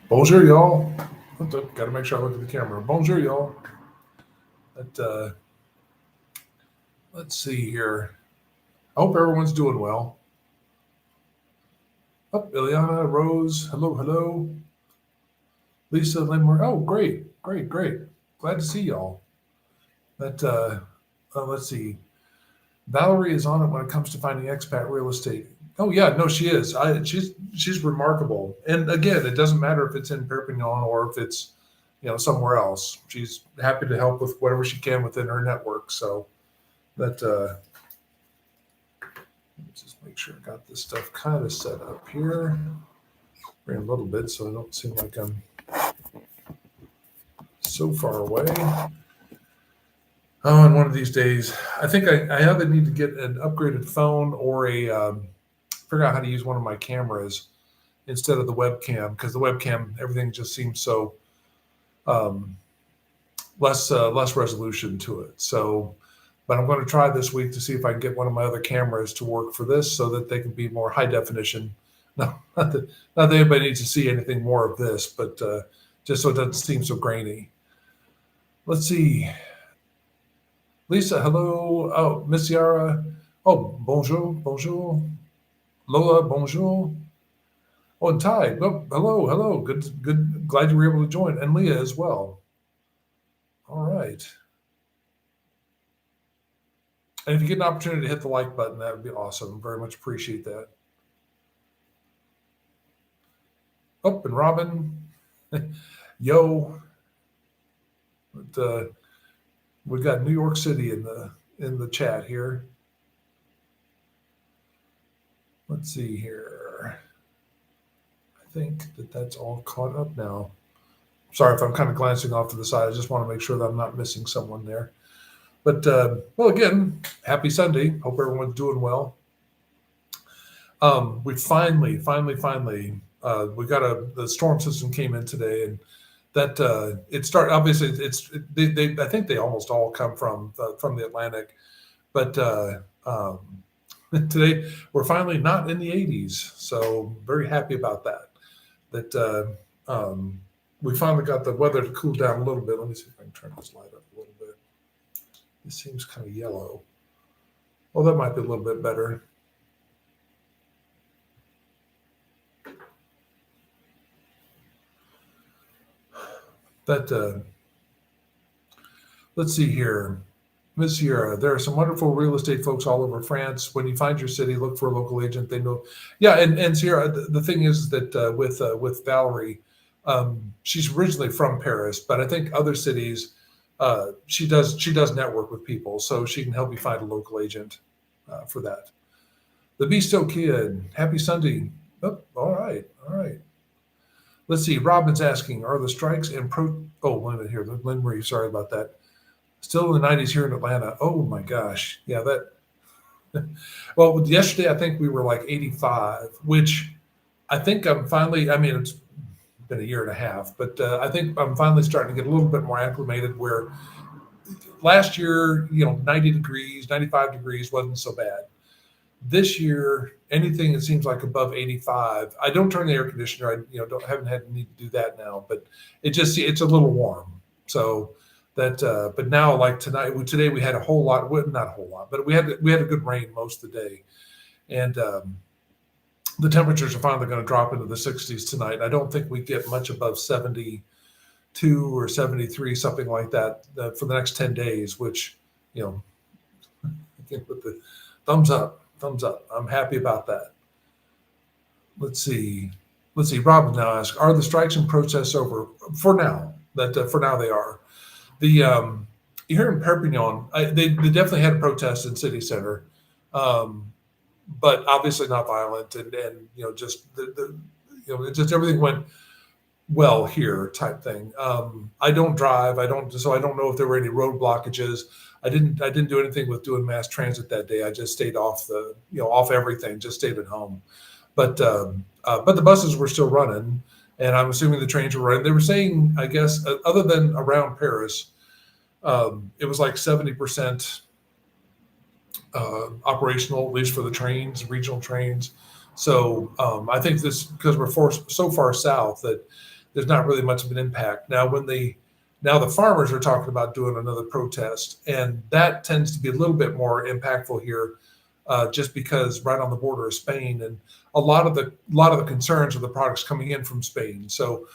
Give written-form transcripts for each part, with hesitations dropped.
Bonjour, y'all. Got to make sure I look at the camera. Bonjour, y'all. Let's see here. I hope everyone's doing well. Oh, Ileana, Rose, hello, hello. Lisa, Lindmore. Oh, great, great, great. Glad to see y'all. That let's see. Valerie is on it when it comes to finding expat real estate. Oh yeah, no, she is. She's remarkable. And again, it doesn't matter if it's in Perpignan or if it's somewhere else. She's happy to help with whatever she can within her network. So that let's just make sure I got this stuff kind of set up here. Bring a little bit so I don't seem like I'm so far away. Oh, and one of these days, I think I either need to get an upgraded phone or figure out how to use one of my cameras instead of the webcam, because the webcam, everything just seems so less resolution to it. So, but I'm going to try this week to see if I can get one of my other cameras to work for this so that they can be more high definition. No, not that anybody needs to see anything more of this, but just so it doesn't seem so grainy. Let's see. Lisa, hello. Oh, Miss Yara. Oh, bonjour, bonjour. Lola, bonjour. Oh, and Ty. Oh, hello, hello. Good, good. Glad you were able to join, and Leah as well. All right. And if you get an opportunity to hit the like button, that would be awesome. Very much appreciate that. Oh, and Robin. Yo. But, we've got New York City in the chat here. Let's see here. I think that's all caught up now. Sorry if I'm kind of glancing off to the side. I just want to make sure that I'm not missing someone there. But well, again, happy Sunday. Hope everyone's doing well. We finally, we got the storm system came in today, and that it started. Obviously, they I think they almost all come from the Atlantic, but today we're finally not in the 80s, so very happy about that. That we finally got the weather to cool down a little bit. Let me see if I can turn this light up a little bit. It seems kind of yellow. Well, that might be a little bit better. Let's see here. Miss Sierra, there are some wonderful real estate folks all over France. When you find your city, look for a local agent. They know. Yeah, and Sierra, the thing is that with Valerie, she's originally from Paris, but I think other cities, she does network with people, so she can help you find a local agent for that. The Beasto Kid, happy Sunday. Oh, all right. Let's see. Robin's asking, are the strikes and Oh, wait a minute here. Lynn Marie, sorry about that. Still in the 90s here in Atlanta. Oh my gosh. Yeah, that. Well, yesterday I think we were like 85, which I think I'm finally, I mean, it's been a year and a half, but I think I'm finally starting to get a little bit more acclimated where last year, 90 degrees, 95 degrees wasn't so bad. This year, anything that seems like above 85, I don't turn the air conditioner. I haven't had the need to do that now, but it's a little warm. So that, but now like today we had a whole lot, well, not a whole lot, but we had a good rain most of the day, and the temperatures are finally going to drop into the 60s tonight. I don't think we get much above 72 or 73, something like that, for the next 10 days. Which, again, with the thumbs up. I'm happy about that. Let's see. Robin now asks, are the strikes and protests over? For now, for now they are. The here in Perpignan, they definitely had a protest in city center, but obviously not violent, and just just everything went well here type thing. I don't drive. So I don't know if there were any road blockages. I didn't do anything with doing mass transit that day. I just stayed off off everything, just stayed at home. But the buses were still running, and I'm assuming the trains were running. They were saying, I guess, other than around Paris, it was like 70% operational, at least for the trains, regional trains. So I think this, because we're so far south, that there's not really much of an impact. Now the farmers are talking about doing another protest, and that tends to be a little bit more impactful here, just because right on the border of Spain, and a lot of the concerns are the products coming in from Spain. So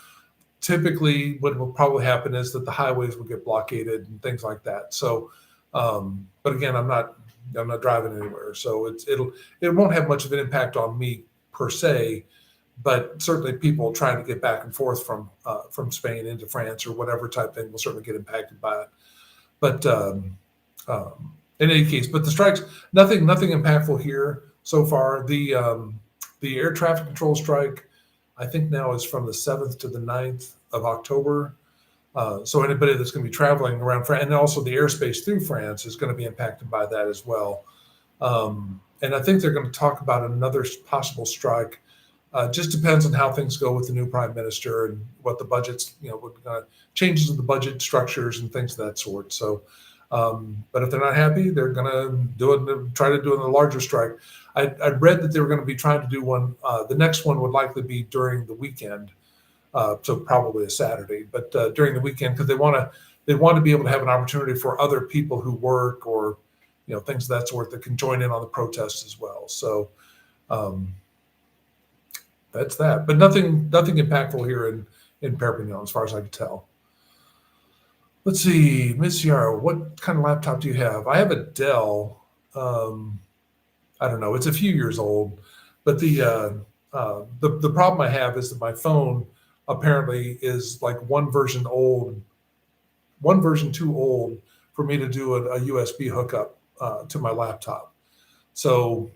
typically, what will probably happen is that the highways will get blockaded and things like that. So, but again, I'm not driving anywhere, so it won't have much of an impact on me per se. But certainly, people trying to get back and forth from Spain into France or whatever type thing will certainly get impacted by it. But in any case, but the strikes, nothing impactful here so far. The air traffic control strike, I think now is from the 7th to the 9th of October. So anybody that's going to be traveling around France, and also the airspace through France, is going to be impacted by that as well. And I think they're going to talk about another possible strike. Just depends on how things go with the new prime minister and what the budgets, what changes in the budget structures and things of that sort. So, but if they're not happy, they're going to try to do a larger strike. I read that they were going to be trying to do one. The next one would likely be during the weekend, so probably a Saturday, but during the weekend, because they want to be able to have an opportunity for other people who work or things of that sort that can join in on the protests as well. So. That's that, but nothing impactful here in Perpignan, as far as I can tell. Let's see, Miss Yara, what kind of laptop do you have? I have a Dell. I don't know, it's a few years old, but the problem I have is that my phone apparently is like one version too old for me to do a USB hookup to my laptop. So.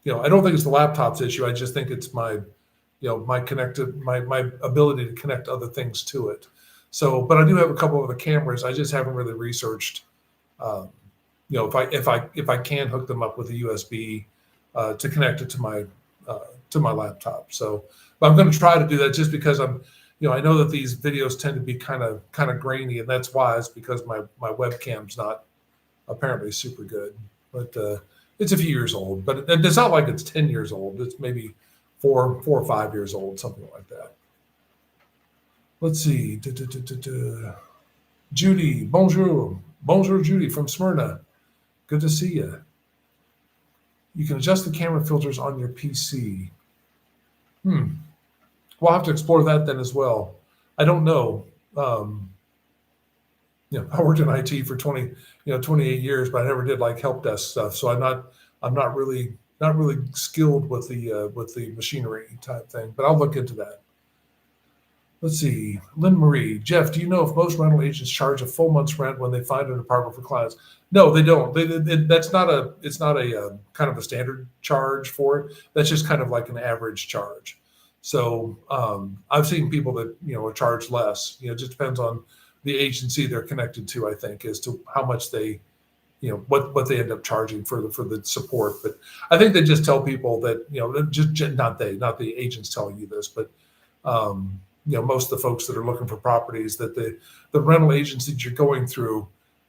I don't think it's the laptop's issue. I just think it's my ability to connect other things to it. So, but I do have a couple of the cameras. I just haven't really researched, if I can hook them up with a USB to connect it to my laptop. So, but I'm going to try to do that just because I know that these videos tend to be kind of grainy, and that's why. It's because my webcam's not apparently super good, but. It's a few years old, but it's not like it's 10 years old. It's maybe 4 or 5 years old, something like that. Let's see. Judy, bonjour. Bonjour, Judy from Smyrna. Good to see you. You can adjust the camera filters on your PC. We'll have to explore that then as well. I don't know. I worked in IT for 28 years, but I never did like help desk stuff. So I'm not really skilled with the machinery type thing, but I'll look into that. Let's see, Lynn Marie, Jeff, do you know if most rental agents charge a full month's rent when they find an apartment for clients? No, they don't. It's not a kind of a standard charge for it. That's just kind of like an average charge. So I've seen people that are charged less. It just depends on the agency they're connected to, I think, as to how much they, what they end up charging for the support. But I think they just tell people that, not the agents telling you this, but most of the folks that are looking for properties, that the rental agencies you're going through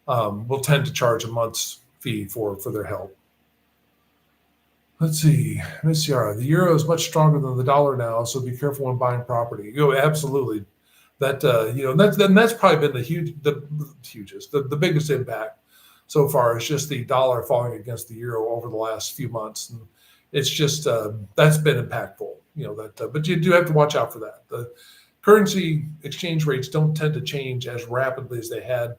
will tend to charge a month's fee for their help. Let's see, Miss Yara, the euro is much stronger than the dollar now, so be careful when buying property. Absolutely. That that's probably been the biggest impact so far is just the dollar falling against the euro over the last few months, and it's just that's been impactful. But you do have to watch out for that. The currency exchange rates don't tend to change as rapidly as they had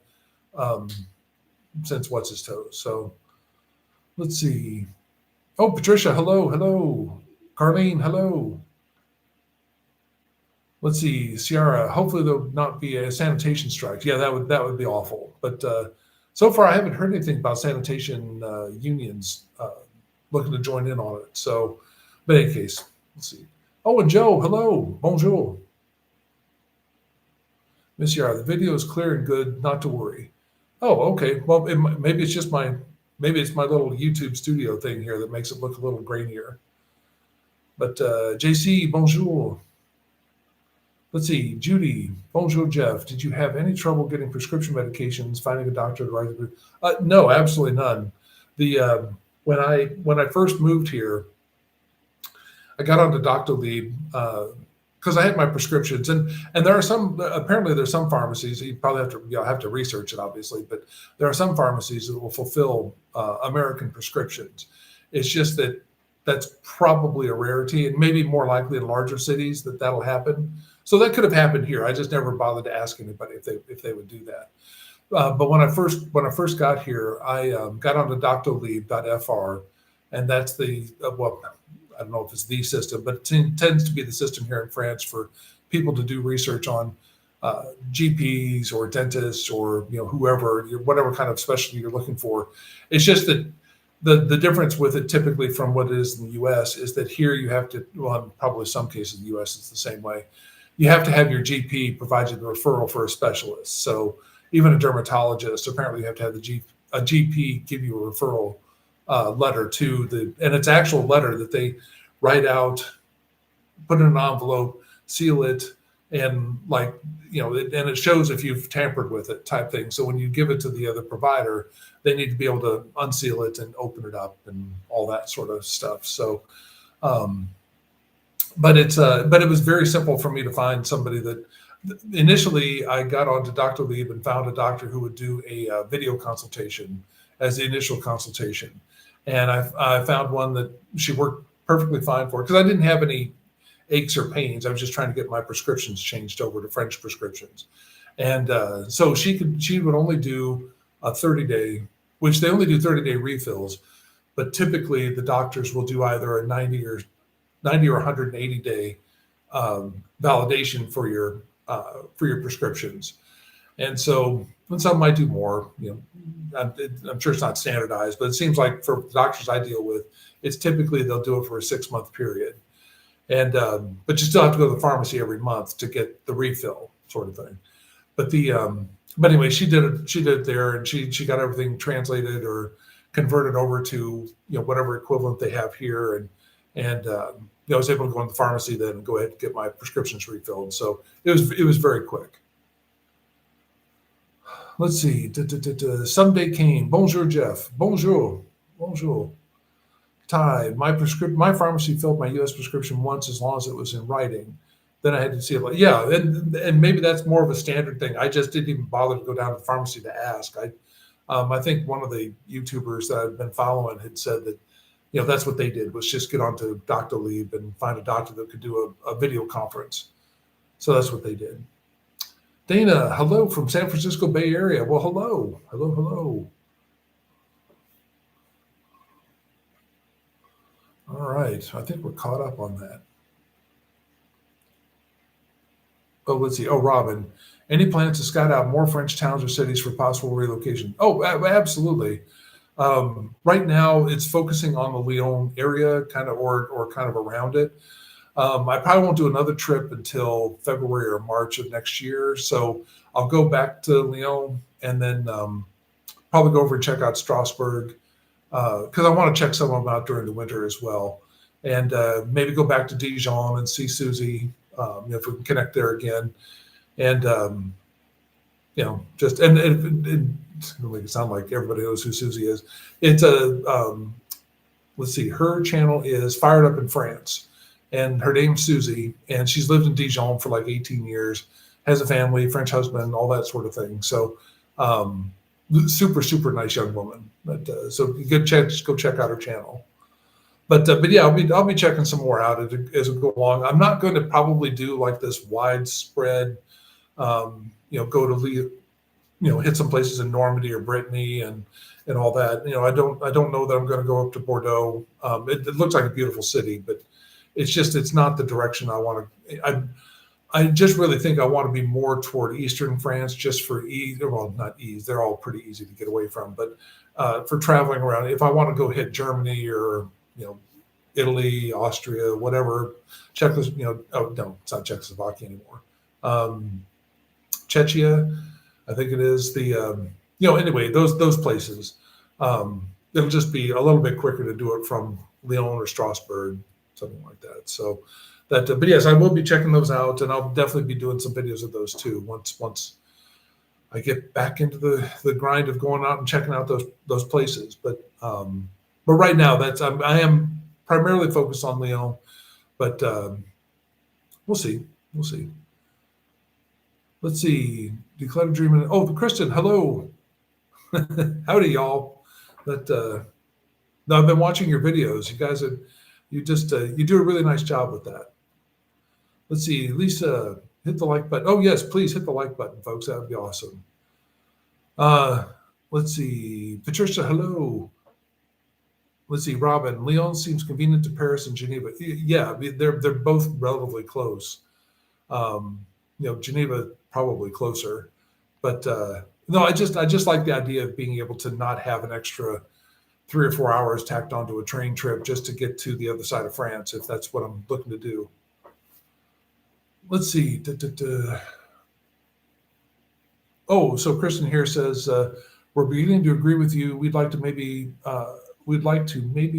since what's his toes. So let's see. Oh, Patricia, hello. Carlene, hello. Let's see, Sierra, hopefully there'll not be a sanitation strike. Yeah, that would be awful. But so far, I haven't heard anything about sanitation unions looking to join in on it. So, but in any case, let's see. Oh, and Joe, hello, bonjour. Miss Sierra, the video is clear and good, not to worry. Oh, okay. Well, maybe it's my little YouTube studio thing here that makes it look a little grainier. But JC, bonjour. Let's see, Judy, bonjour, Jeff. Did you have any trouble getting prescription medications, finding a doctor to write the group? No, absolutely none. When I first moved here, I got onto Doctor Lead because I had my prescriptions, and there are some, apparently there's some pharmacies, you probably have to research it obviously, but there are some pharmacies that will fulfill American prescriptions. It's just that that's probably a rarity, and maybe more likely in larger cities that'll happen. So that could have happened here. I just never bothered to ask anybody if they would do that. But when I first got here, I got onto doctolib.fr, and that's the well, I don't know if it's the system, but it tends to be the system here in France for people to do research on GPs or dentists or whoever, whatever kind of specialty you're looking for. It's just that the difference with it typically from what it is in the U.S. is that here you have to, well, in probably some cases in the U.S. it's the same way. You have to have your GP provide you the referral for a specialist. So even a dermatologist, apparently you have to have a GP give you a referral letter to and it's actual letter that they write out, put in an envelope, seal it, and and it shows if you've tampered with it type thing. So when you give it to the other provider, they need to be able to unseal it and open it up and all that sort of stuff. So, but it was very simple for me to find somebody that. Initially, I got onto Doctolib and found a doctor who would do a video consultation as the initial consultation. And I found one that she worked perfectly fine for, because I didn't have any aches or pains. I was just trying to get my prescriptions changed over to French prescriptions. And so she would only do a 30-day, which they only do 30-day refills. But typically the doctors will do either a 90 or 180-day validation for your prescriptions. And so, and some might do more, I'm sure it's not standardized, but it seems like for the doctors I deal with, it's typically they'll do it for a 6-month period. And, but you still have to go to the pharmacy every month to get the refill sort of thing. But but anyway, she did it there, and she got everything translated or converted over to, whatever equivalent they have here. And I was able to go in the pharmacy then and go ahead and get my prescriptions refilled. So it was very quick. Let's see. Someday came. Bonjour, Jeff. Bonjour. Bonjour. Ty, my pharmacy filled my U.S. prescription once as long as it was in writing. Then I had to see it. Yeah, and maybe that's more of a standard thing. I just didn't even bother to go down to the pharmacy to ask. I think one of the YouTubers that I've been following had said that, that's what they did, was just get onto Doctolib and find a doctor that could do a video conference. So that's what they did. Dana, hello from San Francisco Bay Area. Well, hello. All right. I think we're caught up on that. Oh, let's see. Oh, Robin, any plans to scout out more French towns or cities for possible relocation? Oh, absolutely. Right now, it's focusing on the Lyon area, kind of or kind of around it. I probably won't do another trip until February or March of next year. So I'll go back to Lyon and then probably go over and check out Strasbourg, because I want to check some of them out during the winter as well. And maybe go back to Dijon and see Susie, if we can connect there again. And, just, and it'll make it sound like everybody knows who Susie is. It's let's see, her channel is Fired Up in France. And her name's Susie, and she's lived in Dijon for like 18 years, has a family, French husband, all that sort of thing. So super, super nice young woman. But so go check out her channel. But yeah, I'll be checking some more out as we go along. I'm not going to probably do like this widespread, go to hit some places in Normandy or Brittany and all that. I don't know that I'm going to go up to Bordeaux. It looks like a beautiful city, but it's not the direction I want to. I just really think I want to be more toward Eastern France, just for ease. Well, not ease. They're all pretty easy to get away from, but for traveling around, if I want to go hit Germany or Italy, Austria, whatever, Czechoslovakia. Oh no, it's not Czechoslovakia anymore. Czechia, I think it is. Anyway, those places. It'll just be a little bit quicker to do it from Lyon or Strasbourg, something like that. So that, but yes, I will be checking those out, and I'll definitely be doing some videos of those too once I get back into the grind of going out and checking out those places. But right now, I am primarily focused on Lyon, but we'll see. We'll see. Let's see. Declutter Dream. Oh, Kristen, hello. Howdy, y'all. But no, I've been watching your videos. You guys have, you do a really nice job with that. Let's see. Lisa, hit the like button. Oh, yes, please hit the like button, folks. That would be awesome. Let's see. Patricia, hello. Let's see. Robin, Lyon seems convenient to Paris and Geneva. Yeah, they're both relatively close. Geneva probably closer, but no, I just like the idea of being able to not have an extra 3 or 4 hours tacked onto a train trip just to get to the other side of France, if that's what I'm looking to do. Let's see. Oh, so Kristen here says we're beginning to agree with you. We'd like to maybe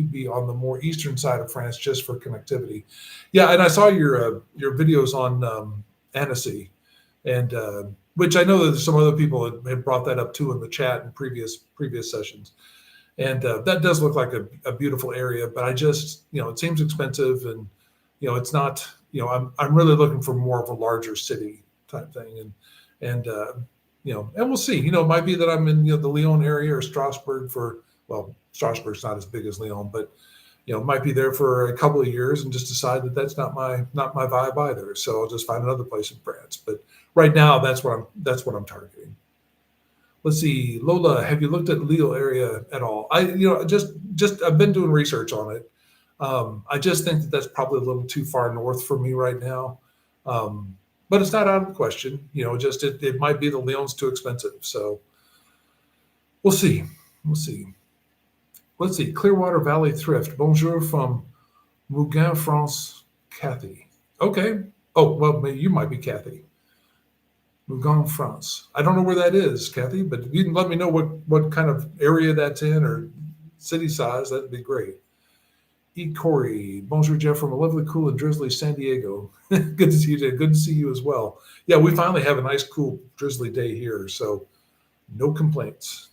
be on the more eastern side of France just for connectivity. Yeah, and I saw your videos on Annecy, and which I know that some other people had brought that up too in the chat in previous sessions. And that does look like a beautiful area, but I just, it seems expensive, and it's not, I'm really looking for more of a larger city type thing, and we'll see. It might be that I'm in the Lyon area or Strasbourg Strasbourg's not as big as Lyon, but might be there for a couple of years and just decide that that's not my vibe either. So I'll just find another place in France. But right now, that's what I'm targeting. Let's see, Lola, have you looked at Lille area at all? I've been doing research on it. I just think that that's probably a little too far north for me right now. But it's not out of the question. It might be the Lyon's too expensive. So we'll see. Let's see, Clearwater Valley Thrift. Bonjour from Mougins, France, Kathy. Okay. Oh, well, maybe you might be Kathy. Mougins, France. I don't know where that is, Kathy, but if you can let me know what kind of area that's in or city size, that'd be great. E. Corey. Bonjour, Jeff, from a lovely, cool, and drizzly San Diego. Good to see you, Jeff. Good to see you as well. Yeah, we finally have a nice, cool, drizzly day here, so no complaints.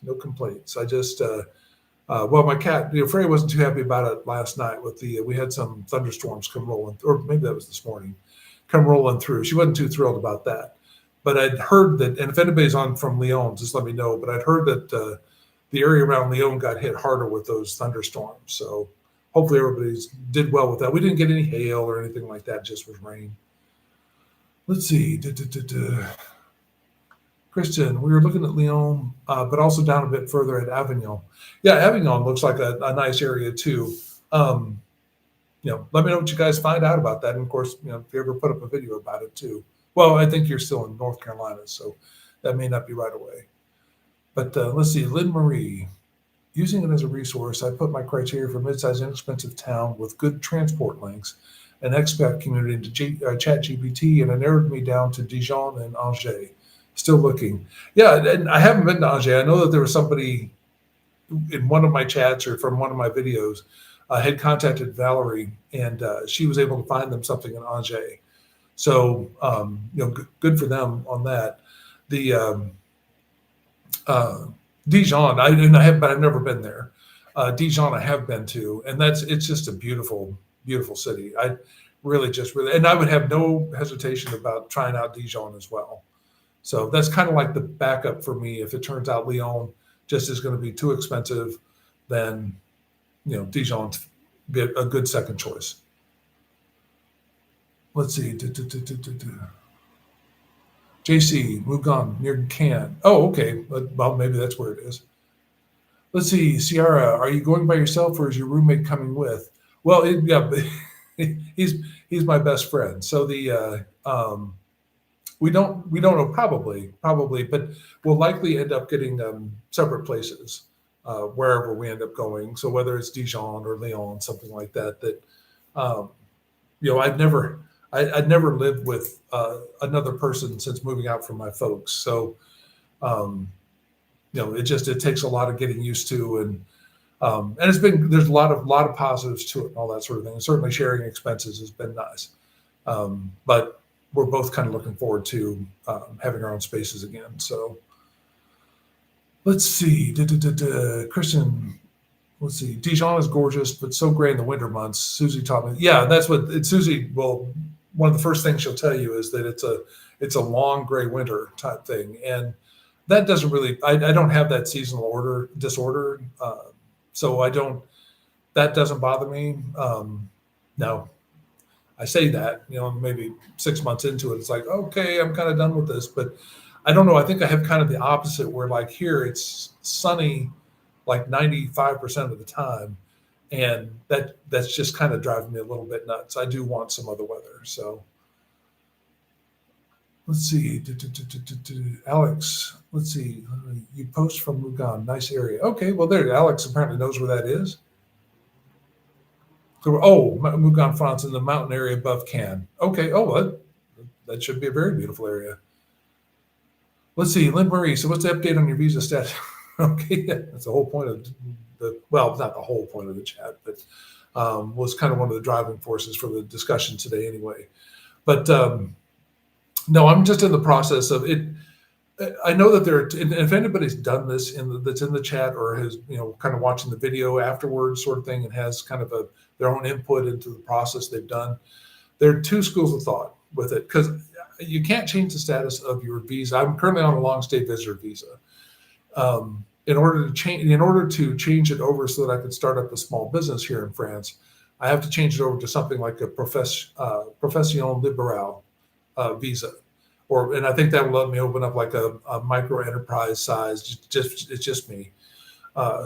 I just... my cat, Freya wasn't too happy about it last night we had some thunderstorms come rolling, or maybe that was this morning, come rolling through. She wasn't too thrilled about that. But I'd heard that, and if anybody's on from Lyon, just let me know, but I'd heard that the area around Lyon got hit harder with those thunderstorms. So hopefully everybody's did well with that. We didn't get any hail or anything like that, just with rain. Let's see. Kristen, we were looking at Lyon, but also down a bit further at Avignon. Yeah, Avignon looks like a nice area too. Let me know what you guys find out about that. And of course, if you ever put up a video about it too. Well, I think you're still in North Carolina, so that may not be right away. But let's see, Lynn Marie. Using it as a resource, I put my criteria for mid-sized, inexpensive town with good transport links, an expat community into ChatGPT, and it narrowed me down to Dijon and Angers. Still looking. Yeah, and I haven't been to Angers. I know that there was somebody in one of my chats or from one of my videos had contacted Valerie, and she was able to find them something in Angers. So, good for them on that. The Dijon, but I've never been there. Dijon, I have been to, and it's just a beautiful, beautiful city. I and I would have no hesitation about trying out Dijon as well. So that's kind of like the backup for me. If it turns out Lyon just is going to be too expensive, then, Dijon's be a good second choice. Let's see. JC, Mugan, near Cannes. Oh, okay. Well, maybe that's where it is. Let's see. Ciara, are you going by yourself or is your roommate coming with? Well, he's my best friend. So we don't know, probably, but we'll likely end up getting separate places wherever we end up going. So whether it's Dijon or Lyon, something like that, I'd never lived with another person since moving out from my folks. So, it takes a lot of getting used to, and there's a lot of positives to it and all that sort of thing. And certainly sharing expenses has been nice. But we're both kind of looking forward to having our own spaces again. So let's see, Christian. Let's see. Dijon is gorgeous, but so gray in the winter months. Susie taught me. Yeah, that's what Susie will one of the first things she'll tell you is that it's a long gray winter type thing, and that doesn't really. I don't have that seasonal order disorder, so I don't. That doesn't bother me. Now, I say that, maybe 6 months into it, it's like, okay, I'm kind of done with this, but I don't know. I think I have kind of the opposite where like here it's sunny like 95% of the time. And that's just kind of driving me a little bit nuts. I do want some other weather. So let's see. Alex, let's see. You post from Lugan, nice area. Okay, well there, Alex apparently knows where that is. Oh, Mugan, France, in the mountain area above Cannes. Okay. Oh, that should be a very beautiful area. Let's see, Lynn Marie. So, what's the update on your visa status? Okay, that's the whole point of well, not the whole point of the chat, but was kind of one of the driving forces for the discussion today, anyway. But no, I'm just in the process of it. I know that if anybody's done this that's in the chat or has, kind of watching the video afterwards sort of thing and has kind of their own input into the process they've done, there are two schools of thought with it because you can't change the status of your visa. I'm currently on a long stay visitor visa. In order to change it over so that I could start up a small business here in France, I have to change it over to something like a Profession Libérale visa. And I think that will let me open up like a micro enterprise size, it's just me,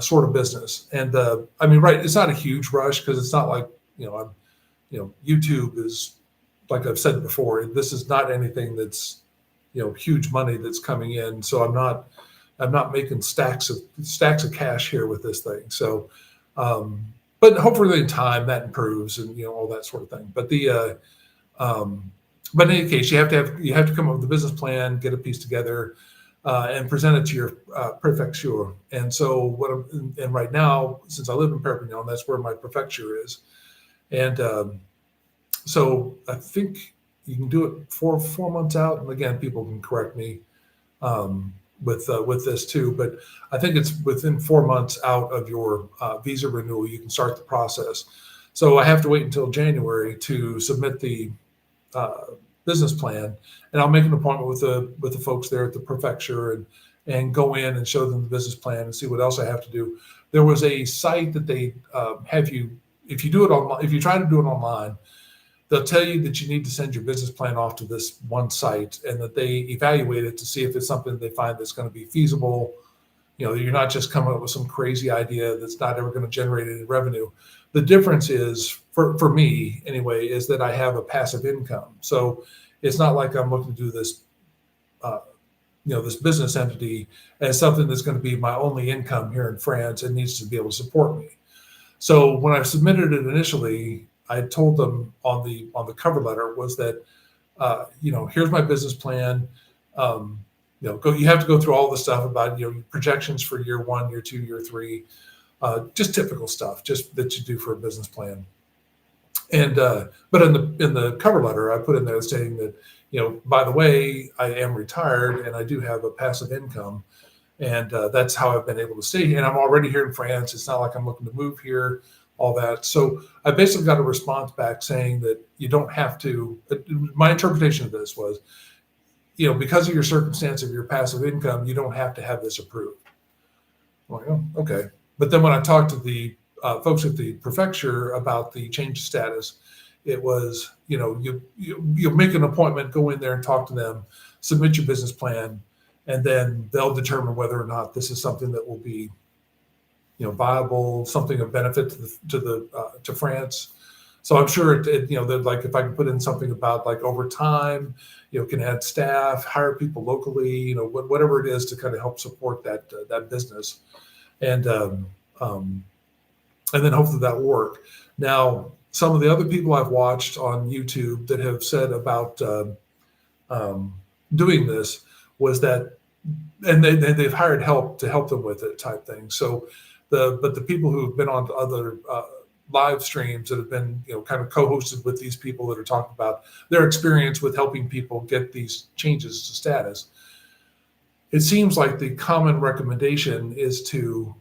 sort of business. And I mean, right, it's not a huge rush because it's not like, YouTube is, like I've said before, this is not anything that's, huge money that's coming in. So I'm not making stacks of cash here with this thing. So, but hopefully in time that improves and, all that sort of thing. But but in any case, you have to come up with a business plan, get a piece together, and present it to your prefecture. And so and right now, since I live in Perpignan, that's where my prefecture is. And so I think you can do it 4 months out. And again, people can correct me with this too, but I think it's within 4 months out of your visa renewal, you can start the process. So I have to wait until January to submit the business plan, and I'll make an appointment with the folks there at the prefecture and go in and show them the business plan and see what else I have to do. There was a site that they have you, if you do it online, if you try to do it online, they'll tell you that you need to send your business plan off to this one site and that they evaluate it to see if it's something they find that's going to be feasible. You're not just coming up with some crazy idea that's not ever going to generate any revenue. The difference is, for me anyway, is that I have a passive income. So it's not like I'm looking to do this, this business entity as something that's going to be my only income here in France and needs to be able to support me. So when I submitted it initially, I told them on the cover letter was that, here's my business plan. You have to go through all the stuff about, projections for year 1, year 2, year 3, just typical stuff, just that you do for a business plan. And, but in the cover letter, I put in there saying that, by the way, I am retired and I do have a passive income. And that's how I've been able to stay here. And I'm already here in France. It's not like I'm looking to move here, all that. So I basically got a response back saying that you don't have to. My interpretation of this was, because of your circumstance of your passive income, you don't have to have this approved. I'm like, oh, okay. But then when I talked to the folks at the prefecture about the change of status, it was, you make an appointment, go in there and talk to them, submit your business plan, and then they'll determine whether or not this is something that will be, viable, something of benefit to France. So I'm sure that like if I can put in something about like over time, can add staff, hire people locally, whatever it is to kind of help support that business, and then hopefully that will work. Now, some of the other people I've watched on YouTube that have said about doing this was that, and they've hired help to help them with it type thing. So the people who've been on other live streams that have been kind of co-hosted with these people that are talking about their experience with helping people get these changes to status, it seems like the common recommendation is to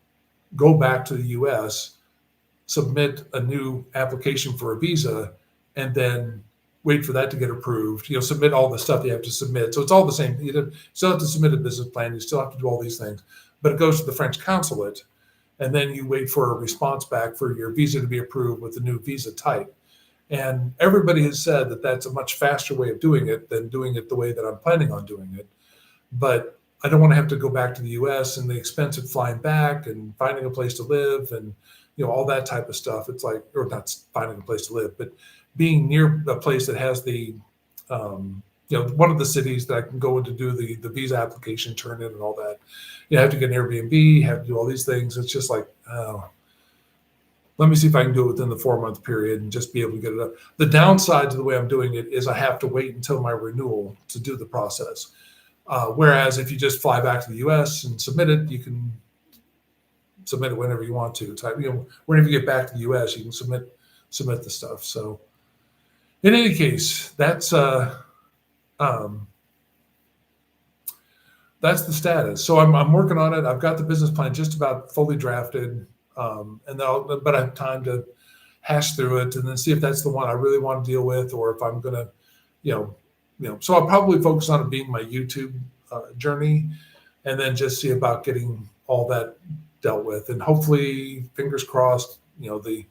go back to the US, submit a new application for a visa, and then wait for that to get approved, submit all the stuff you have to submit. So it's all the same. You still have to submit a business plan. You still have to do all these things, but it goes to the French consulate, and then you wait for a response back for your visa to be approved with the new visa type. And everybody has said that that's a much faster way of doing it than doing it the way that I'm planning on doing it. But I don't want to have to go back to the US and the expense of flying back and finding a place to live and, all that type of stuff. It's like, or not finding a place to live, but being near a place that has the, one of the cities that I can go in to do the visa application, turn in and all that. You have to get an Airbnb, have to do all these things. It's just like, let me see if I can do it within the 4-month period and just be able to get it up. The downside to the way I'm doing it is I have to wait until my renewal to do the process. Whereas if you just fly back to the US and submit it, you can submit it whenever you want to. Whenever you get back to the US, you can submit the stuff. So in any case, that's the status. So I'm working on it. I've got the business plan just about fully drafted. But I have time to hash through it and then see if that's the one I really want to deal with, or if I'm going to, so I'll probably focus on it being my YouTube journey, and then just see about getting all that dealt with. And hopefully, fingers crossed, the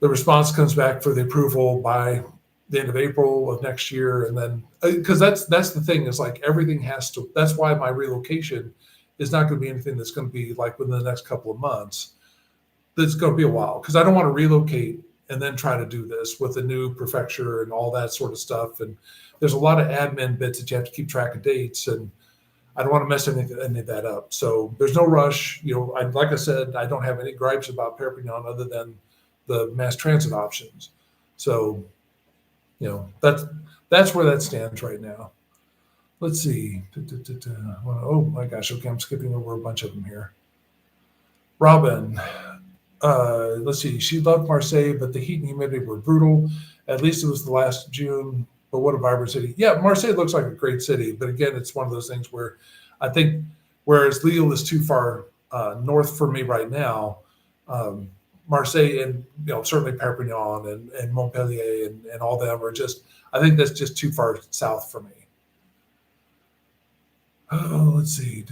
response comes back for the approval by the end of April of next year. And then, because that's the thing, is like everything has to, that's why my relocation is not going to be anything that's going to be like within the next couple of months. It's going to be a while, because I don't want to relocate and then try to do this with a new prefecture and all that sort of stuff. And there's a lot of admin bits that you have to keep track of dates, and I don't want to mess any of that up. So there's no rush. Like I said, I don't have any gripes about Perpignan other than the mass transit options. So, that's where that stands right now. Let's see. Oh my gosh. Okay, I'm skipping over a bunch of them here. Robin. Let's see. She loved Marseille, but the heat and humidity were brutal. At least it was the last June. But what a vibrant city. Yeah, Marseille looks like a great city. But again, it's one of those things where I think, whereas Lille is too far north for me right now, Marseille and certainly Perpignan and Montpellier and all them are just, I think that's just too far south for me. Oh, let's see.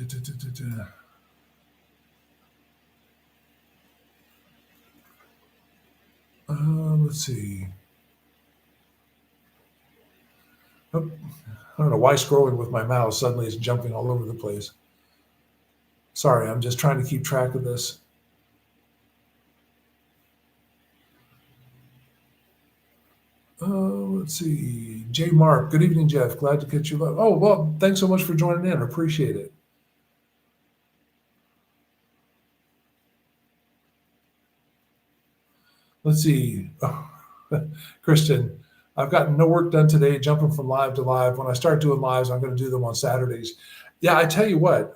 Let's see. Oh, I don't know why scrolling with my mouse suddenly is jumping all over the place. Sorry, I'm just trying to keep track of this. Let's see. J. Mark, good evening, Jeff. Glad to catch you up. Oh, well, thanks so much for joining in. I appreciate it. Let's see. Oh, Christian, I've gotten no work done today, jumping from live to live. When I start doing lives, I'm going to do them on Saturdays. Yeah, I tell you what,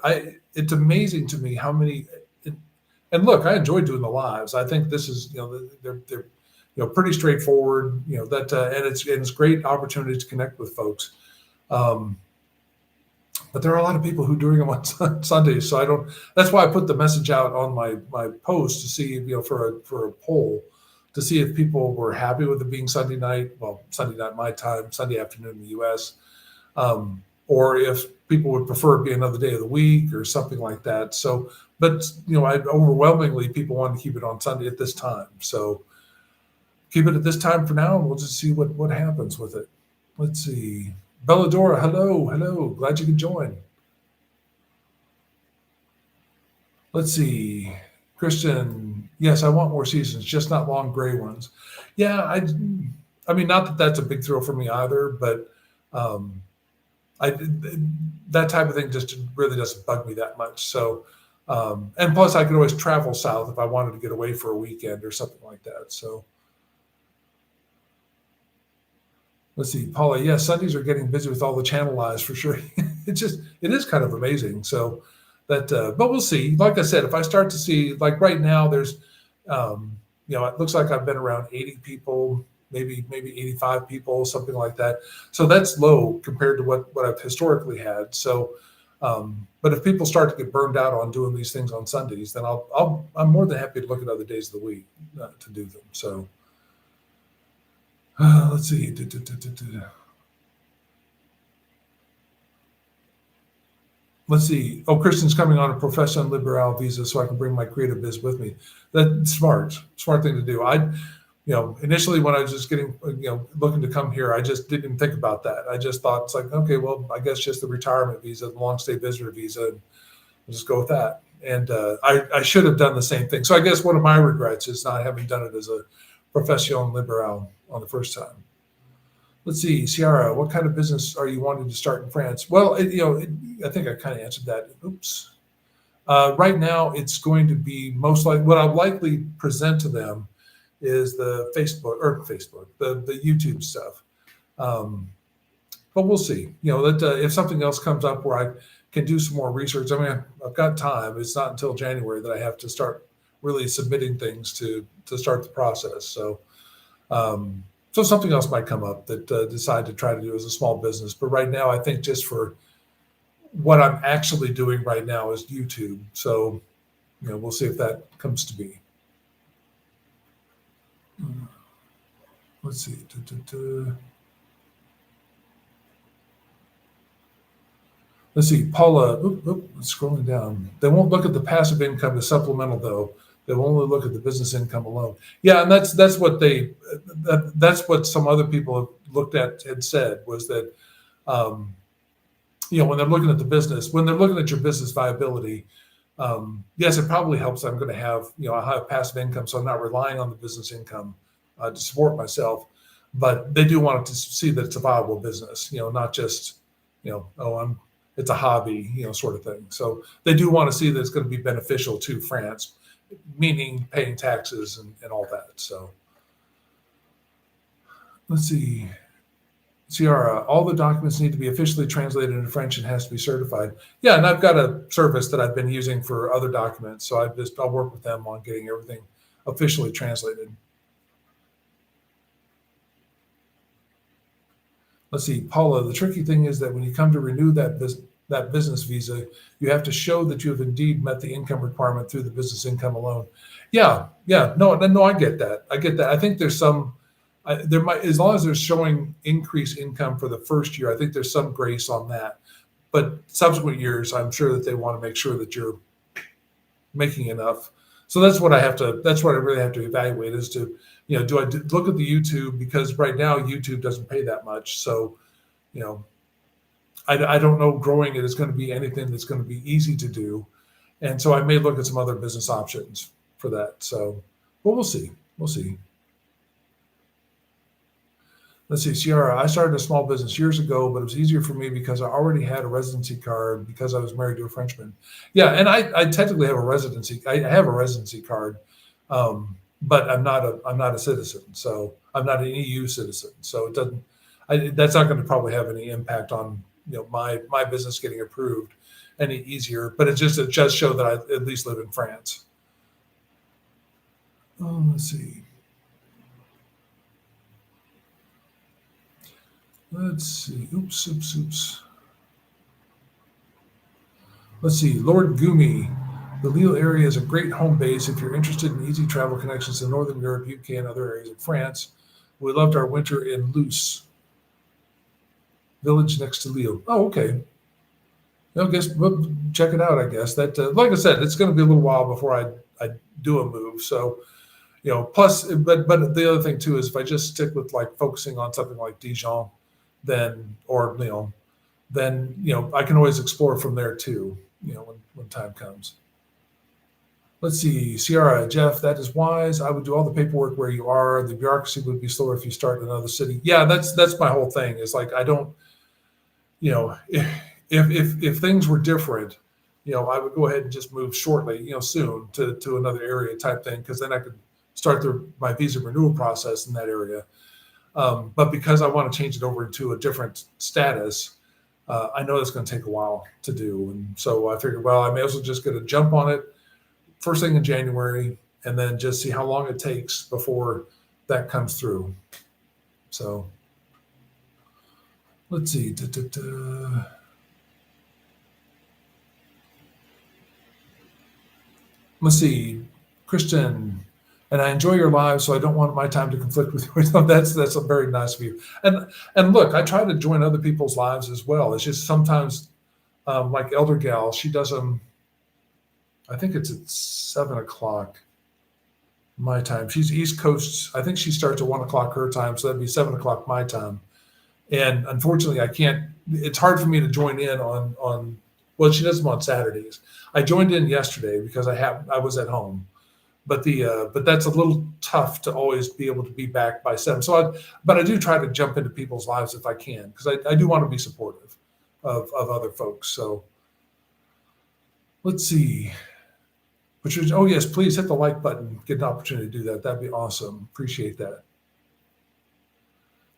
it's amazing to me how many, and look, I enjoy doing the lives. I think this is, they're pretty straightforward, and it's great opportunity to connect with folks. But there are a lot of people who doing them on Sundays. So that's why I put the message out on my post to see, for a poll, to see if people were happy with it being Sunday night. Well, Sunday night my time, Sunday afternoon in the US, or if people would prefer it be another day of the week or something like that. So, but overwhelmingly people want to keep it on Sunday at this time. So keep it at this time for now, and we'll just see what happens with it. Let's see. Belladora, hello. Glad you could join. Let's see. Christian, yes, I want more seasons, just not long gray ones. Yeah, I mean, not that that's a big thrill for me either, but that type of thing just really doesn't bug me that much. So, and plus I could always travel south if I wanted to get away for a weekend or something like that. So let's see, Paula. Yeah, Sundays are getting busy with all the channel lives for sure. It is kind of amazing. So that, but we'll see. Like I said, if I start to see, like right now, there's, it looks like I've been around 80 people, maybe 85 people, something like that. So that's low compared to what I've historically had. So, but if people start to get burned out on doing these things on Sundays, then I'm more than happy to look at other days of the week to do them. So. Let's see. Let's see. Oh, Kristen's coming on a Profession Libérale visa, so I can bring my creative biz with me. That's smart thing to do. Initially when I was just getting, looking to come here, I just didn't even think about that. I just thought it's like, okay, well, I guess just the retirement visa, the long stay visitor visa, and we'll just go with that. And I should have done the same thing. So I guess one of my regrets is not having done it as a Profession Libérale on the first time. Let's see, Ciara, what kind of business are you wanting to start in France? Well, I think I kind of answered that. Oops. Right now, it's going to be most likely what I'll likely present to them is the the YouTube stuff. But we'll see. That if something else comes up where I can do some more research, I mean, I've got time. It's not until January that I have to start really submitting things to start the process. So something else might come up that decide to try to do as a small business. But right now, I think just for what I'm actually doing right now is YouTube. So, we'll see if that comes to be. Let's see. Let's see, Paula, scrolling down. They won't look at the passive income, the supplemental though. They will only look at the business income alone. Yeah, and that's what some other people have looked at had said was that, when they're looking at the business, when they're looking at your business viability, yes, it probably helps. I'm going to have, I have passive income, so I'm not relying on the business income to support myself. But they do want to see that it's a viable business, not just, it's a hobby, sort of thing. So they do want to see that it's going to be beneficial to France, meaning paying taxes and all that. So let's see. Ciara, all the documents need to be officially translated into French and has to be certified. Yeah, and I've got a service that I've been using for other documents. So I'll work with them on getting everything officially translated. Let's see, Paula, the tricky thing is that when you come to renew that business visa, you have to show that you have indeed met the income requirement through the business income alone. Yeah, no, I get that. I think there's there might, as long as they're showing increased income for the first year, I think there's some grace on that. But subsequent years, I'm sure that they want to make sure that you're making enough. So that's what I really have to evaluate is to, do I look at the YouTube, because right now YouTube doesn't pay that much. So, I don't know growing it is going to be anything that's going to be easy to do. And so I may look at some other business options for that. So, but we'll see. Let's see, Ciara, I started a small business years ago, but it was easier for me because I already had a residency card because I was married to a Frenchman. Yeah, and I technically have a residency. I have a residency card, but I'm not a citizen. So I'm not an EU citizen. So it doesn't. That's not going to probably have any impact on my business getting approved any easier. But it just show that I at least live in France. Let's see. Oops. Let's see. Lord Gumi, the Lille area is a great home base if you're interested in easy travel connections to Northern Europe, UK, and other areas of France. We loved our winter in Luce, village next to Lille. Oh, okay. I guess we'll check it out. I guess that, like I said, it's going to be a little while before I do a move. So, plus, but the other thing too is if I just stick with focusing on something like Dijon, then I can always explore from there too, when time comes. Let's see, Ciara, Jeff, that is wise. I would do all the paperwork where you are. The bureaucracy would be slower if you start in another city. Yeah, that's my whole thing. Is I don't, if things were different, I would go ahead and just move shortly, soon to another area type thing, because then I could start my visa renewal process in that area. But because I want to change it over into a different status, I know it's going to take a while to do. And so I figured, well, I may as well just get a jump on it first thing in January and then just see how long it takes before that comes through. So let's see. Let's see. Kristen, And I enjoy your live, so I don't want my time to conflict with yours. That's a very nice of you. And look, I try to join other people's lives as well. It's just sometimes, like Elder Gal, she does them. I think it's at 7 o'clock my time. She's East Coast. I think she starts at 1 o'clock her time, so that'd be 7 o'clock my time. And unfortunately, I can't. It's hard for me to join in on. Well, she does them on Saturdays. I joined in yesterday because I was at home, but that's a little tough to always be able to be back by 7. But I do try to jump into people's lives if I can, because I do want to be supportive of other folks. So let's see. Patricia, oh yes, please hit the like button. Get an opportunity to do that. That'd be awesome. Appreciate that.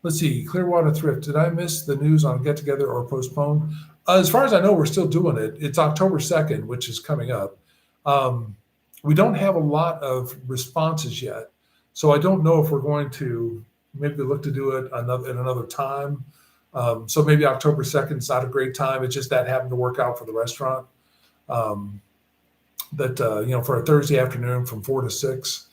Let's see. Clearwater Thrift. Did I miss the news on get together or postpone? As far as I know, we're still doing it. It's October 2nd, which is coming up. We don't have a lot of responses yet, so I don't know if we're going to maybe look to do it at another time. So maybe October 2nd is not a great time. It's just that happened to work out for the restaurant. For a Thursday afternoon from 4 to 6.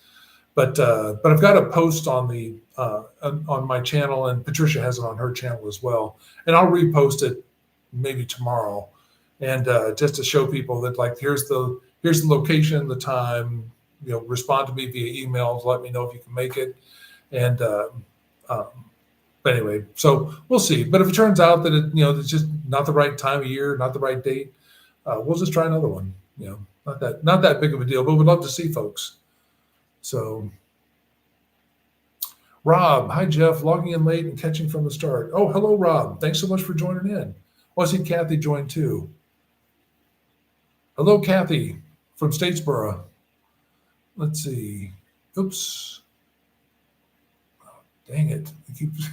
But I've got a post on on my channel, and Patricia has it on her channel as well. And I'll repost it maybe tomorrow, and just to show people that, like, here's the location, the time. Respond to me via email to let me know if you can make it. And but anyway, so we'll see. But if it turns out that it's just not the right time of year, not the right date, we'll just try another one. Not that big of a deal, but we'd love to see folks. So, Rob, hi Jeff, logging in late and catching from the start. Oh, hello Rob, thanks so much for joining in. Oh, I see Kathy joined too. Hello Kathy from Statesboro. Let's see. Oops. Oh, dang it. It keeps.